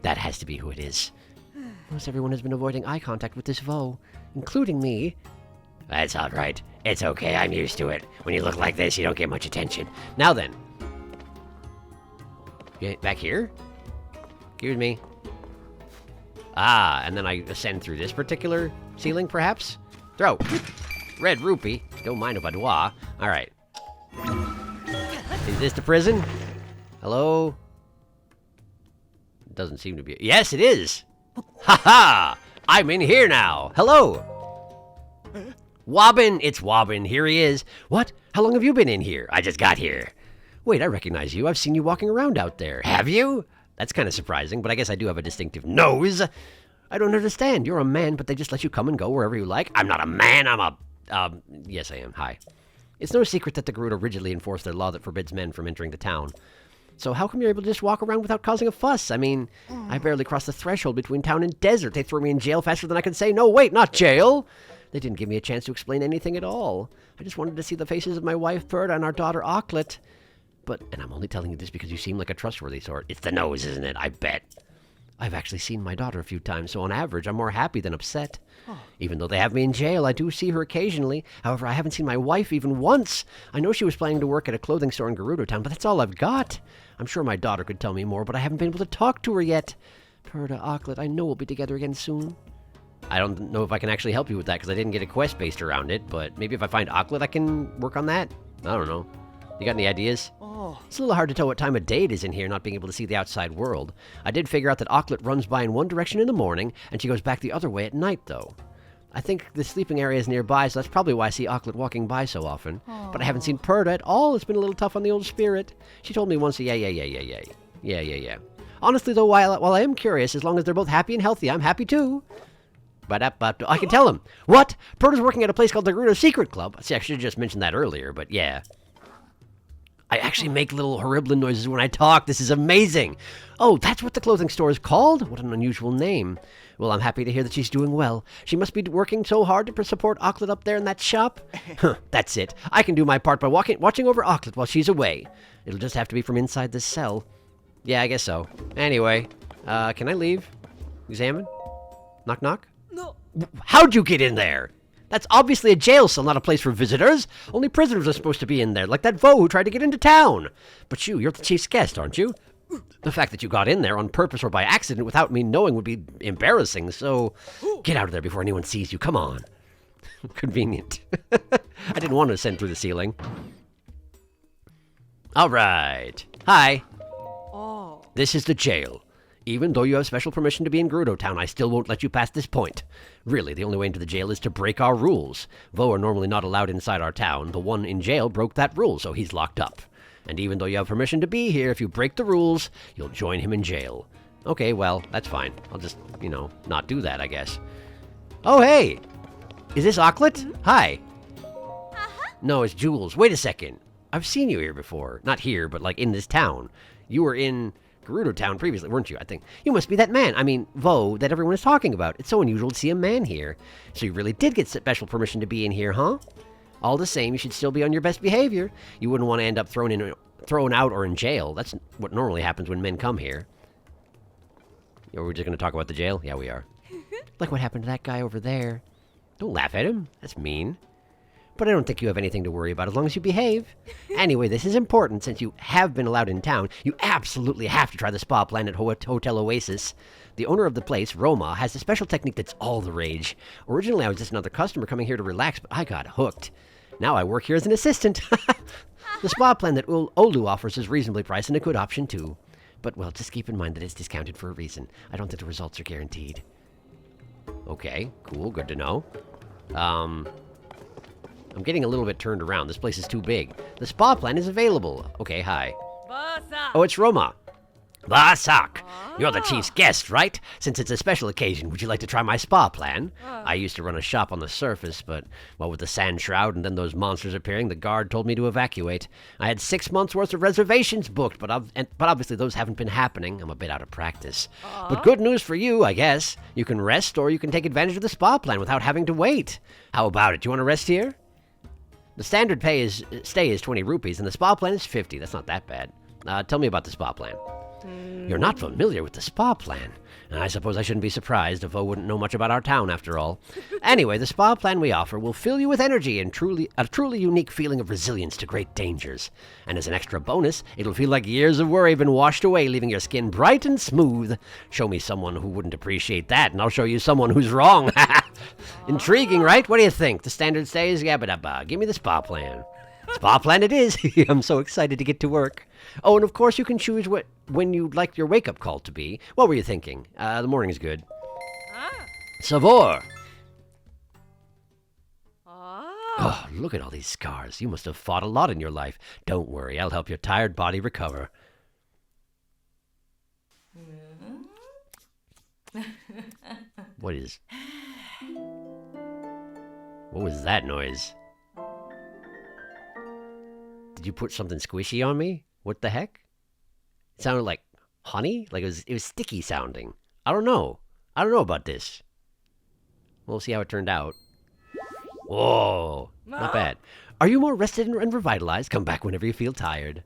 That has to be who it is. Almost everyone has been avoiding eye contact with this Vo, including me. That's all right. It's okay, I'm used to it. When you look like this, you don't get much attention. Now then. Back here? Excuse me. And then I ascend through this particular ceiling, perhaps? Throw. Red rupee. Don't mind if I do. Alright. Is this the prison? Hello? Doesn't seem to be. Yes, it is! Ha-ha! I'm in here now! Hello! Wobbin! It's Wobbin. Here he is. What? How long have you been in here? I just got here. Wait, I recognize you. I've seen you walking around out there. Have you? That's kind of surprising, but I guess I do have a distinctive nose. I don't understand. You're a man, but they just let you come and go wherever you like. I'm not a man. I'm a... yes, I am. Hi. It's no secret that the Garuda rigidly enforce their law that forbids men from entering the town. So how come you're able to just walk around without causing a fuss? I mean, I barely crossed the threshold between town and desert. They threw me in jail faster than I could say, no, wait, not jail. They didn't give me a chance to explain anything at all. I just wanted to see the faces of my wife, Perda, and our daughter, Auklet. And I'm only telling you this because you seem like a trustworthy sort. It's the nose, isn't it? I bet. I've actually seen my daughter a few times, so on average, I'm more happy than upset. Even though they have me in jail, I do see her occasionally. However, I haven't seen my wife even once. I know she was planning to work at a clothing store in Gerudo Town, but that's all I've got. I'm sure my daughter could tell me more, but I haven't been able to talk to her yet. Perda, Auklet, I know we'll be together again soon. I don't know if I can actually help you with that, because I didn't get a quest based around it, but maybe if I find Auklet, I can work on that? I don't know. You got any ideas? It's a little hard to tell what time of day it is in here, not being able to see the outside world. I did figure out that Auklet runs by in one direction in the morning, and she goes back the other way at night, though. I think the sleeping area is nearby, so that's probably why I see Auklet walking by so often. But I haven't seen Perda at all. It's been a little tough on the old spirit. She told me once, yeah. Honestly, though, while I am curious, as long as they're both happy and healthy, I'm happy too. But I can tell him. What? Perda's working at a place called the Gerudo Secret Club. See, I should have just mentioned that earlier, but yeah. I actually make little horrible noises when I talk. This is amazing. Oh, that's what the clothing store is called? What an unusual name. Well, I'm happy to hear that she's doing well. She must be working so hard to support Auklet up there in that shop. That's it. I can do my part by watching over Auklet while she's away. It'll just have to be from inside this cell. Yeah, I guess so. Anyway, Can I leave? Examine? Knock knock? No. How'd you get in there? That's obviously a jail cell, not a place for visitors. Only prisoners are supposed to be in there, like that Vo who tried to get into town. But you're the chief's guest, aren't you? The fact that you got in there on purpose or by accident without me knowing would be embarrassing, so get out of there before anyone sees you. Come on. Convenient. I didn't want to ascend through the ceiling. All right. Hi. Oh. This is the jail. Even though you have special permission to be in Gerudo Town, I still won't let you past this point. Really, the only way into the jail is to break our rules. Vo are normally not allowed inside our town. The one in jail broke that rule, so he's locked up. And even though you have permission to be here, if you break the rules, you'll join him in jail. Okay, well, that's fine. I'll just, not do that, I guess. Oh, hey! Is this Auklet? Hi. No, it's Jules. Wait a second. I've seen you here before. Not here, but like in this town. You were in Gerudo Town previously, weren't you? I think. You must be that man. I mean, Vo, that everyone is talking about. It's so unusual to see a man here. So you really did get special permission to be in here, huh? All the same, you should still be on your best behavior. You wouldn't want to end up thrown out or in jail. That's what normally happens when men come here. Are we just going to talk about the jail? Yeah, we are. Like what happened to that guy over there. Don't laugh at him. That's mean. But I don't think you have anything to worry about as long as you behave. Anyway, this is important since you have been allowed in town. You absolutely have to try the spa plan at Hotel Oasis. The owner of the place, Roma, has a special technique that's all the rage. Originally, I was just another customer coming here to relax, but I got hooked. Now I work here as an assistant. The spa plan that Olu offers is reasonably priced and a good option, too. But, well, just keep in mind that it's discounted for a reason. I don't think the results are guaranteed. Okay, cool, good to know. I'm getting a little bit turned around. This place is too big. The spa plan is available. Okay, hi. Basa. Oh, it's Roma. Basak! You're the chief's guest, right? Since it's a special occasion, would you like to try my spa plan? I used to run a shop on the surface, but, well, with the sand shroud and then those monsters appearing, the guard told me to evacuate. I had 6 months' worth of reservations booked, but obviously those haven't been happening. I'm a bit out of practice. But good news for you, I guess. You can rest, or you can take advantage of the spa plan without having to wait. How about it? Do you want to rest here? The standard stay is 20 rupees, and the spa plan is 50. That's not that bad. Tell me about the spa plan. You're not familiar with the spa plan. And I suppose I shouldn't be surprised if I wouldn't know much about our town after all. Anyway, the spa plan we offer will fill you with energy and a truly unique feeling of resilience to great dangers. And as an extra bonus, it'll feel like years of worry have been washed away, leaving your skin bright and smooth. Show me someone who wouldn't appreciate that, and I'll show you someone who's wrong. Intriguing, right? What do you think? The standard stays? Yabba dabba. Give me the spa plan. Spa plan it is. I'm so excited to get to work. Oh, and of course you can choose when you'd like your wake-up call to be. What were you thinking? The morning is good. Savor! Oh, look at all these scars. You must have fought a lot in your life. Don't worry, I'll help your tired body recover. What was that noise? Did you put something squishy on me? What the heck? It sounded like honey? Like it was sticky sounding. I don't know about this. We'll see how it turned out. Whoa, not bad. Are you more rested and revitalized? Come back whenever you feel tired.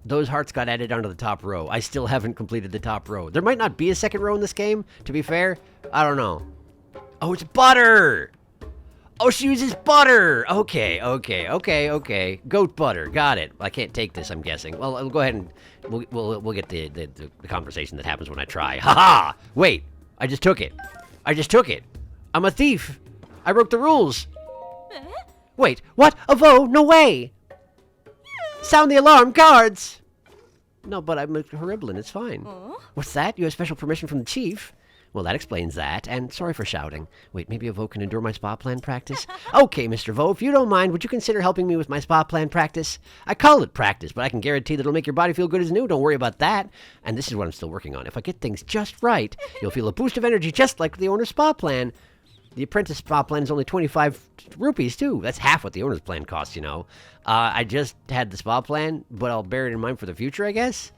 Those hearts got added onto the top row. I still haven't completed the top row. There might not be a second row in this game, to be fair. I don't know. Oh, it's butter! Oh, she uses butter! Okay. Goat butter, got it. I can't take this, I'm guessing. Well, I'll go ahead and we'll get the conversation that happens when I try. Ha-ha! Wait, I just took it. I'm a thief. I broke the rules. Wait, what? Avo, no way! Sound the alarm, guards! No, but I'm a Horiblin, it's fine. What's that? You have special permission from the chief? Well, that explains that, and sorry for shouting. Wait, maybe a Vo can endure my spa plan practice? Okay, Mr. Vo, if you don't mind, would you consider helping me with my spa plan practice? I call it practice, but I can guarantee that it'll make your body feel good as new. Don't worry about that. And this is what I'm still working on. If I get things just right, you'll feel a boost of energy just like the owner's spa plan. The apprentice spa plan is only 25 rupees, too. That's half what the owner's plan costs, you know. I just had the spa plan, but I'll bear it in mind for the future, I guess.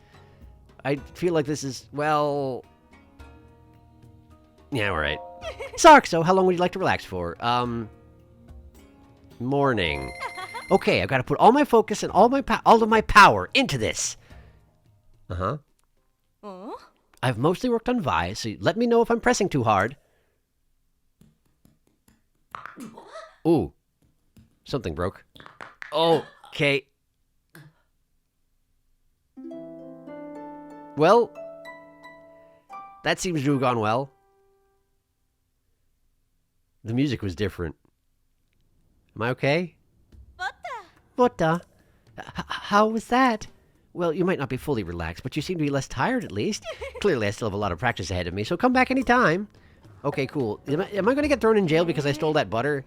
I feel like this is, well... Yeah, all right. Sarkso, how long would you like to relax for? Morning. Okay, I've got to put all my focus and all of my power into this. Uh-huh. I've mostly worked on Vi, so let me know if I'm pressing too hard. Ooh. Something broke. Okay. Well, that seems to have gone well. The music was different. Am I okay? What? How was that? Well, you might not be fully relaxed, but you seem to be less tired at least. Clearly, I still have a lot of practice ahead of me, so come back anytime. Okay, cool. Am I going to get thrown in jail because I stole that butter?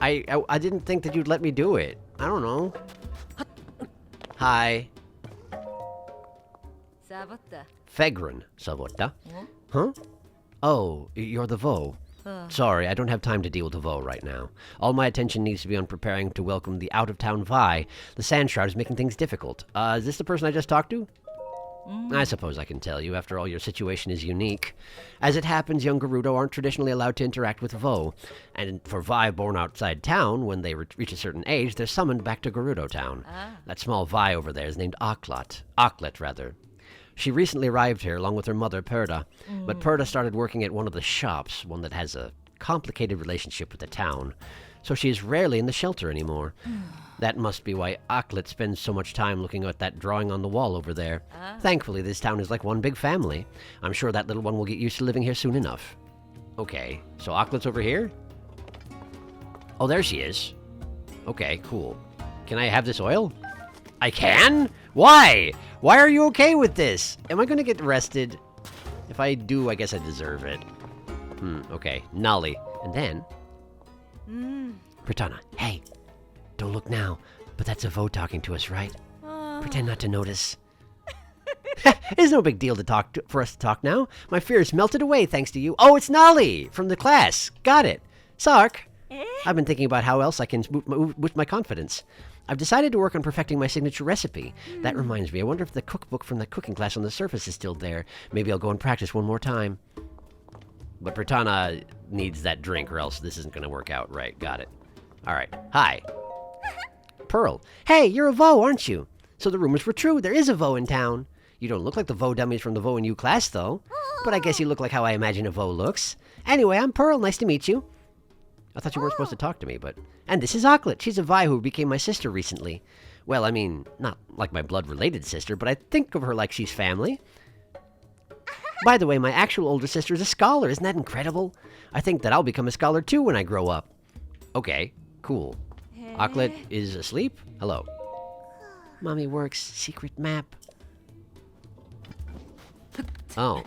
I didn't think that you'd let me do it. I don't know. Hi. Fegrin, Savota. Huh? Oh, you're the Vo. Sorry, I don't have time to deal with the Vo right now. All my attention needs to be on preparing to welcome the out-of-town Vi. The Sand Shroud is making things difficult. Is this the person I just talked to? I suppose I can tell you. After all, your situation is unique. As it happens, young Gerudo aren't traditionally allowed to interact with Vo. And for Vi born outside town, when they reach a certain age, they're summoned back to Gerudo Town. That small Vi over there is named Auklet, rather. She recently arrived here along with her mother, Perda. But Perda started working at one of the shops, one that has a complicated relationship with the town. So she is rarely in the shelter anymore. That must be why Auklet spends so much time looking at that drawing on the wall over there. Thankfully, this town is like one big family. I'm sure that little one will get used to living here soon enough. Okay, so Auklet's over here? Oh, there she is. Okay, cool. Can I have this oil? I can? Why? Why are you okay with this? Am I going to get arrested? If I do, I guess I deserve it. Okay. Nolly. And then... Pritana, hey. Don't look now, but that's a Vo talking to us, right? Pretend not to notice. It's no big deal for us to talk now. My fears melted away thanks to you. Oh, it's Nolly from the class. Got it. Sark. I've been thinking about how else I can boost my confidence. I've decided to work on perfecting my signature recipe. That reminds me, I wonder if the cookbook from the cooking class on the surface is still there. Maybe I'll go and practice one more time. But Pritana needs that drink or else this isn't going to work out right. Got it. All right. Hi. Pearl. Hey, you're a Vo, aren't you? So the rumors were true. There is a Vo in town. You don't look like the Vo dummies from the Vo and You class, though. But I guess you look like how I imagine a Vo looks. Anyway, I'm Pearl. Nice to meet you. I thought you weren't supposed to talk to me, but... And this is Auklet. She's a Vi who became my sister recently. Well, I mean, not like my blood-related sister, but I think of her like she's family. By the way, my actual older sister is a scholar. Isn't that incredible? I think that I'll become a scholar too when I grow up. Okay, cool. Auklet is asleep? Hello. Mommy works. Secret map. Oh.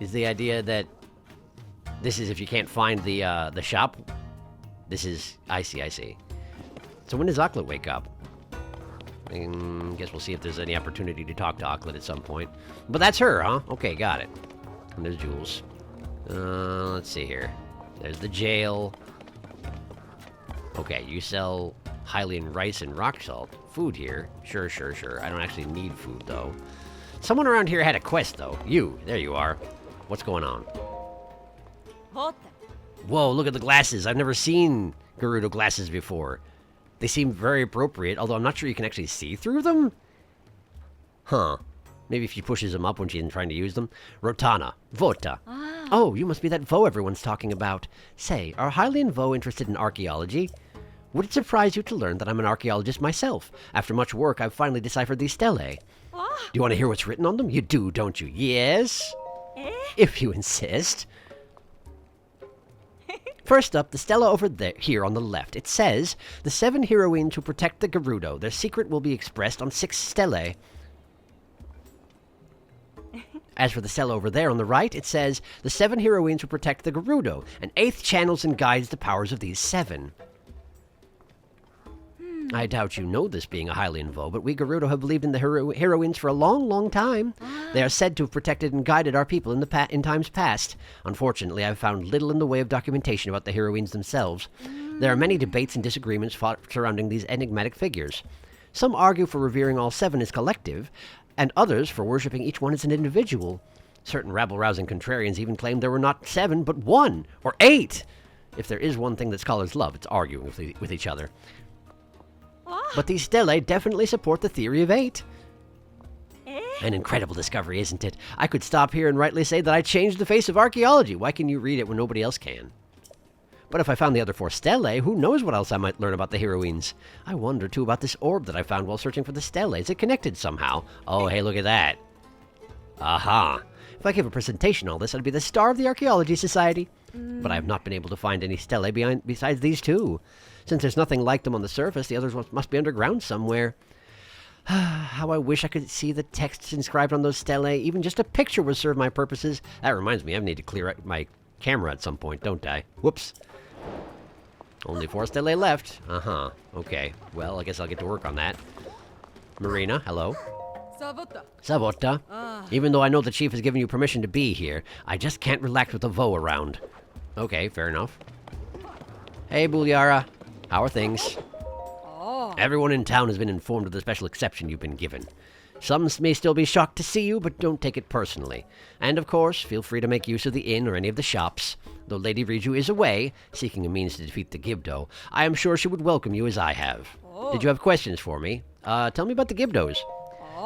Is the idea that this is if you can't find the shop? This is... I see. So when does Auklet wake up? Guess we'll see if there's any opportunity to talk to Auklet at some point. But that's her, huh? Okay, got it. And there's Jules. Let's see here. There's the jail. Okay, you sell Hylian rice and rock salt. Food here. Sure. I don't actually need food, though. Someone around here had a quest, though. You. There you are. What's going on? Whoa, look at the glasses. I've never seen Gerudo glasses before. They seem very appropriate, although I'm not sure you can actually see through them. Huh. Maybe if she pushes them up when she's trying to use them. Rotana. Vota. Oh, you must be that Vo everyone's talking about. Say, are Hylian Vo interested in archaeology? Would it surprise you to learn that I'm an archaeologist myself? After much work, I've finally deciphered these stelae. Do you want to hear what's written on them? You do, don't you? Yes? If you insist. First up, the stela over there, here on the left. It says, the 7 heroines who protect the Gerudo. Their secret will be expressed on 6 stelae. As for the stela over there on the right, it says, the 7 heroines who protect the Gerudo. An 8th channels and guides the powers of these 7. I doubt you know this being a Hylian Vo, but we Gerudo have believed in the heroines for a long, long time. They are said to have protected and guided our people in times past. Unfortunately, I've found little in the way of documentation about the heroines themselves. There are many debates and disagreements surrounding these enigmatic figures. Some argue for revering all 7 as collective, and others for worshipping each one as an individual. Certain rabble-rousing contrarians even claim there were not 7, but 1, or 8. If there is one thing that scholars love, it's arguing with each other. But these stelae definitely support the theory of 8. An incredible discovery, isn't it? I could stop here and rightly say that I changed the face of archaeology. Why can you read it when nobody else can? But if I found the other 4 stelae, who knows what else I might learn about the heroines? I wonder, too, about this orb that I found while searching for the stelae. Is it connected somehow? Oh, hey, look at that. Aha. If I gave a presentation on all this, I'd be the star of the Archaeology Society. But I have not been able to find any stelae besides these 2. Since there's nothing like them on the surface, the others must be underground somewhere. How I wish I could see the text inscribed on those stelae. Even just a picture would serve my purposes. That reminds me, I need to clear out my camera at some point, don't I? Whoops. Only 4 stelae left. Uh-huh. Okay. Well, I guess I'll get to work on that. Marina, hello. Savota. Savota. Even though I know the chief has given you permission to be here, I just can't relax with the Vo around. Okay, fair enough. Hey, Buliara. How are things? Oh. Everyone in town has been informed of the special exception you've been given. Some may still be shocked to see you, but don't take it personally. And of course, feel free to make use of the inn or any of the shops. Though Lady Riju is away, seeking a means to defeat the Gibdo, I am sure she would welcome you as I have. Oh. Did you have questions for me? Tell me about the Gibdos.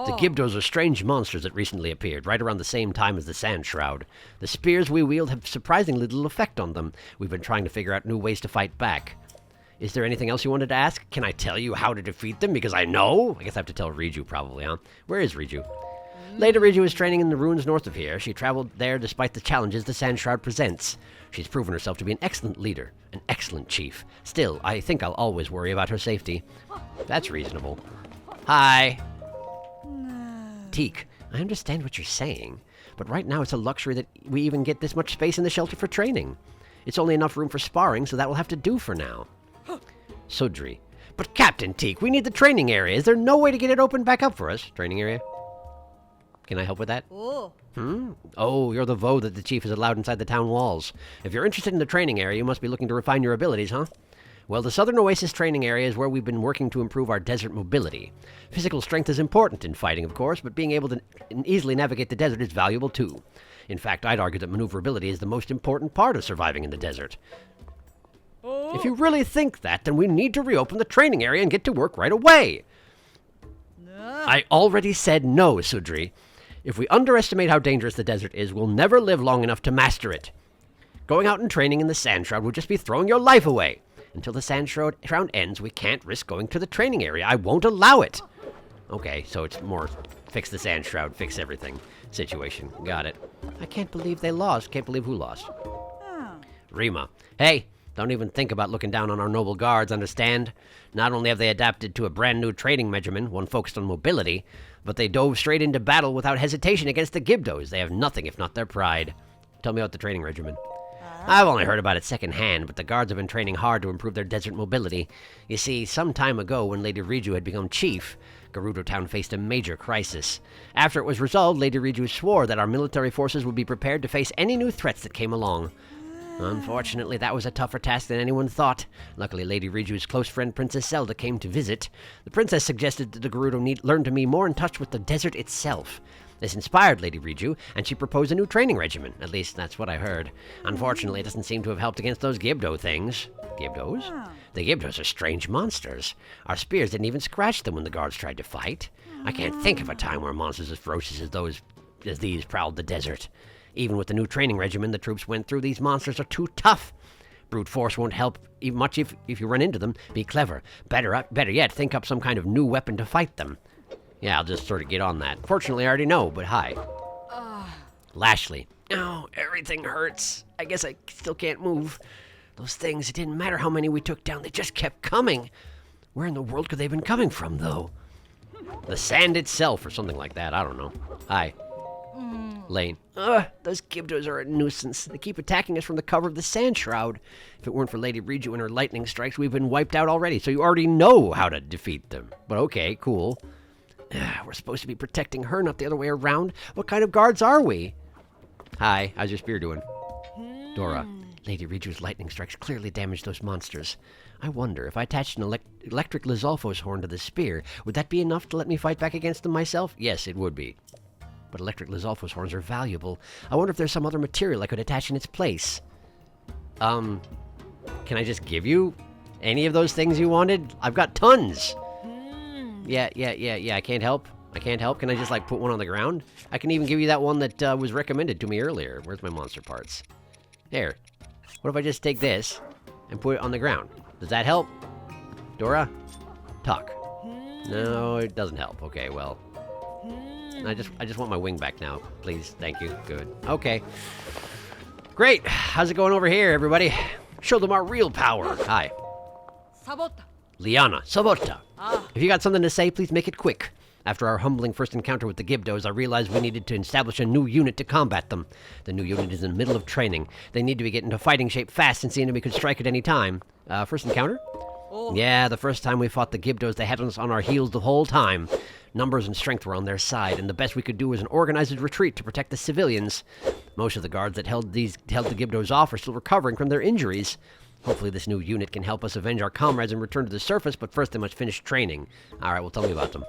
The Gibdos are strange monsters that recently appeared, right around the same time as the Sand Shroud. The spears we wield have surprisingly little effect on them. We've been trying to figure out new ways to fight back. Is there anything else you wanted to ask? Can I tell you how to defeat them? Because I know? I guess I have to tell Riju probably, huh? Where is Riju? Lady Riju is training in the ruins north of here. She traveled there despite the challenges the Sand Shroud presents. She's proven herself to be an excellent leader, an excellent chief. Still, I think I'll always worry about her safety. That's reasonable. Hi. Teak, I understand what you're saying, but right now it's a luxury that we even get this much space in the shelter for training. It's only enough room for sparring, so that will have to do for now. Sudri, but Captain Teak, we need the training area. Is there no way to get it opened back up for us? Training area? Can I help with that? Oh. Oh, you're the Vo that the chief has allowed inside the town walls. If you're interested in the training area, you must be looking to refine your abilities, huh? Well, the Southern Oasis training area is where we've been working to improve our desert mobility. Physical strength is important in fighting, of course, but being able to easily navigate the desert is valuable too. In fact, I'd argue that maneuverability is the most important part of surviving in the desert. Oh. If you really think that, then we need to reopen the training area and get to work right away. I already said no, Sudri. If we underestimate how dangerous the desert is, we'll never live long enough to master it. Going out and training in the Sand Shroud would just be throwing your life away. Until the Sand Shroud ends, we can't risk going to the training area. I won't allow it. Okay, so it's more fix the Sand Shroud, fix everything situation. Got it. I can't believe they lost. Can't believe who lost. Rima. Hey, don't even think about looking down on our noble guards, understand? Not only have they adapted to a brand new training regimen, one focused on mobility, but they dove straight into battle without hesitation against the Gibdos. They have nothing if not their pride. Tell me about the training regimen. I've only heard about it secondhand, but the guards have been training hard to improve their desert mobility. You see, some time ago, when Lady Riju had become chief, Gerudo Town faced a major crisis. After it was resolved, Lady Riju swore that our military forces would be prepared to face any new threats that came along. Unfortunately, that was a tougher task than anyone thought. Luckily, Lady Riju's close friend Princess Zelda came to visit. The princess suggested that the Gerudo learn to be more in touch with the desert itself. This inspired Lady Riju, and she proposed a new training regimen. At least, that's what I heard. Unfortunately, it doesn't seem to have helped against those Gibdo things. Gibdos? The Gibdos are strange monsters. Our spears didn't even scratch them when the guards tried to fight. I can't think of a time where monsters as ferocious as these prowled the desert. Even with the new training regimen the troops went through, these monsters are too tough. Brute force won't help even much if you run into them. Be clever. Better yet, think up some kind of new weapon to fight them. Yeah, I'll just sort of get on that. Fortunately, I already know, but hi. Lashley. Oh, everything hurts. I guess I still can't move. Those things, it didn't matter how many we took down, they just kept coming. Where in the world could they have been coming from, though? The sand itself, or something like that, I don't know. Hi. Lane. Those Gibdos are a nuisance. They keep attacking us from the cover of the Sand Shroud. If it weren't for Lady Riju and her lightning strikes, we've been wiped out already, so you already know how to defeat them. But okay, cool. We're supposed to be protecting her, not the other way around. What kind of guards are we? Hi, how's your spear doing? Dora. Lady Riju's lightning strikes clearly damaged those monsters. I wonder, if I attached an electric Lizalfo's horn to the spear, would that be enough to let me fight back against them myself? Yes, it would be. But electric Lizalfo's horns are valuable. I wonder if there's some other material I could attach in its place. Can I just give you any of those things you wanted? I've got tons. Yeah, I can't help. I can't help? Can I just, like, put one on the ground? I can even give you that one that was recommended to me earlier. Where's my monster parts? There. What if I just take this and put it on the ground? Does that help? Dora? Talk. No, it doesn't help. Okay, well. I just want my wing back now. Please. Thank you. Good. Okay. Great. How's it going over here, everybody? Show them our real power. Hi. Sabota. Liana. Sabota. Ah. If you got something to say, please make it quick. After our humbling first encounter with the Gibdos, I realized we needed to establish a new unit to combat them. The new unit is in the middle of training. They need to be getting into fighting shape fast since the enemy could strike at any time. First encounter? Oh. Yeah, the first time we fought the Gibdos, they had us on our heels the whole time. Numbers and strength were on their side, and the best we could do was an organized retreat to protect the civilians. Most of the guards that held the Gibdos off are still recovering from their injuries. Hopefully this new unit can help us avenge our comrades and return to the surface, but first they must finish training. Alright, well, tell me about them.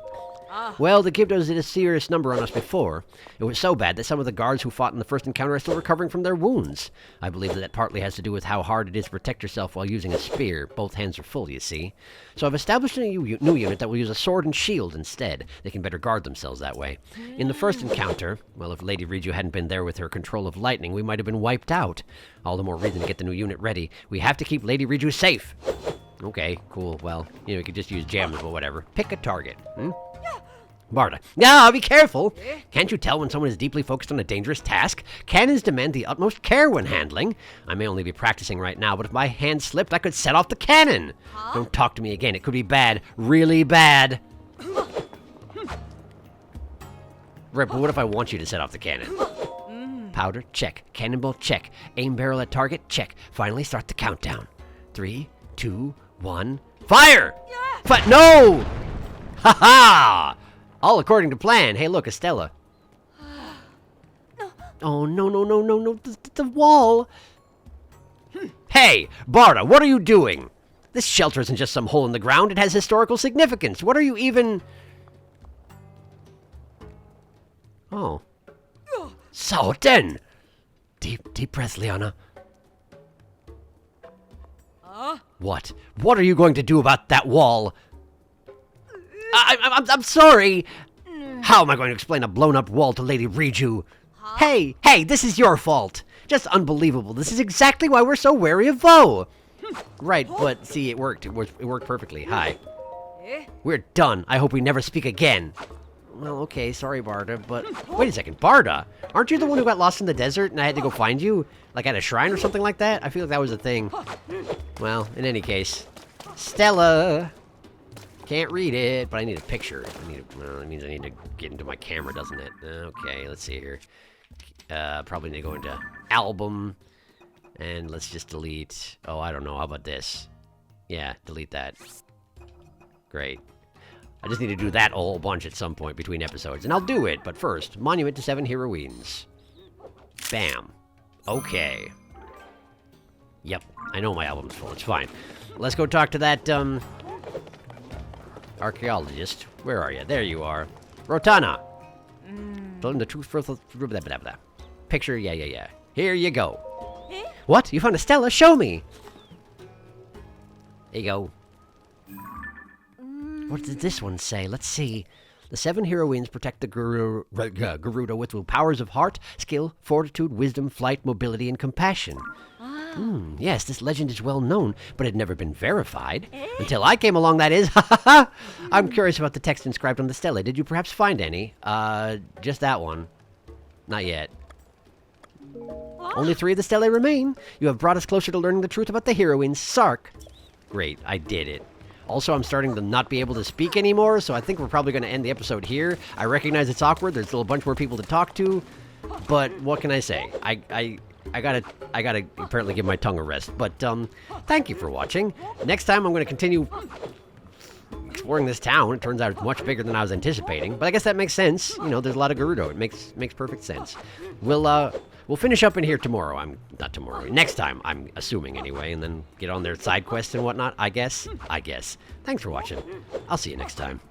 Well, the Gibdos did a serious number on us before. It was so bad that some of the guards who fought in the first encounter are still recovering from their wounds. I believe that partly has to do with how hard it is to protect yourself while using a spear. Both hands are full, you see. So I've established a new unit that will use a sword and shield instead. They can better guard themselves that way. In the first encounter, well, if Lady Riju hadn't been there with her control of lightning, we might have been wiped out. All the more reason to get the new unit ready. We have to keep Lady Riju safe. Okay, cool. Well, you could just use gems or whatever. Pick a target. Barda. Now, be careful! Can't you tell when someone is deeply focused on a dangerous task? Cannons demand the utmost care when handling. I may only be practicing right now, but if my hand slipped, I could set off the cannon! Don't talk to me again. It could be bad. Really bad. Right, but what if I want you to set off the cannon? Powder? Check. Cannonball? Check. Aim barrel at target? Check. Finally, start the countdown. 3, 2, 1, fire! No! Ha ha! All according to plan. Hey, look, Estella. Oh, no. The wall. Hey, Barda, what are you doing? This shelter isn't just some hole in the ground. It has historical significance. What are you even... Oh. So then. Deep breath, Liana. What? What are you going to do about that wall? I'm sorry. How am I going to explain a blown-up wall to Lady Riju? Hey, this is your fault. Just unbelievable. This is exactly why we're so wary of Vo. Right, but see, it worked. It worked perfectly. Hi. We're done. I hope we never speak again. Well, okay, sorry, Barda, but... Wait a second, Barda! Aren't you the one who got lost in the desert and I had to go find you? Like at a shrine or something like that? I feel like that was a thing. Well, in any case. Stella! Can't read it, but I need a picture. Well, that means I need to get into my camera, doesn't it? Okay, let's see here. Probably need to go into album. And let's just delete... Oh, I don't know. How about this? Yeah, delete that. Great. I just need to do that a whole bunch at some point between episodes. And I'll do it, but first, Monument to 7 Heroines. Bam. Okay. Yep, I know my album's full. It's fine. Let's go talk to that, archaeologist. Where are you? There you are. Rotana. Told him the truth for... Picture, yeah. Here you go. What? You found a Stella? Show me! There you go. What did this one say? Let's see. The 7 heroines protect the Garuda with powers of heart, skill, fortitude, wisdom, flight, mobility, and compassion. Yes, this legend is well known, but it had never been verified. Until I came along, that is. I'm curious about the text inscribed on the stele. Did you perhaps find any? Just that one. Not yet. Only 3 of the stele remain. You have brought us closer to learning the truth about the heroines. Sark. Great, I did it. Also, I'm starting to not be able to speak anymore, so I think we're probably going to end the episode here. I recognize it's awkward. There's still a bunch more people to talk to, but what can I say? I gotta apparently give my tongue a rest. But thank you for watching. Next time, I'm going to continue exploring this town. It turns out it's much bigger than I was anticipating, but I guess that makes sense. You know, there's a lot of Gerudo. It makes perfect sense. We'll finish up in here tomorrow. Not tomorrow. Next time, I'm assuming anyway, and then get on their side quests and whatnot. I guess. Thanks for watching. I'll see you next time.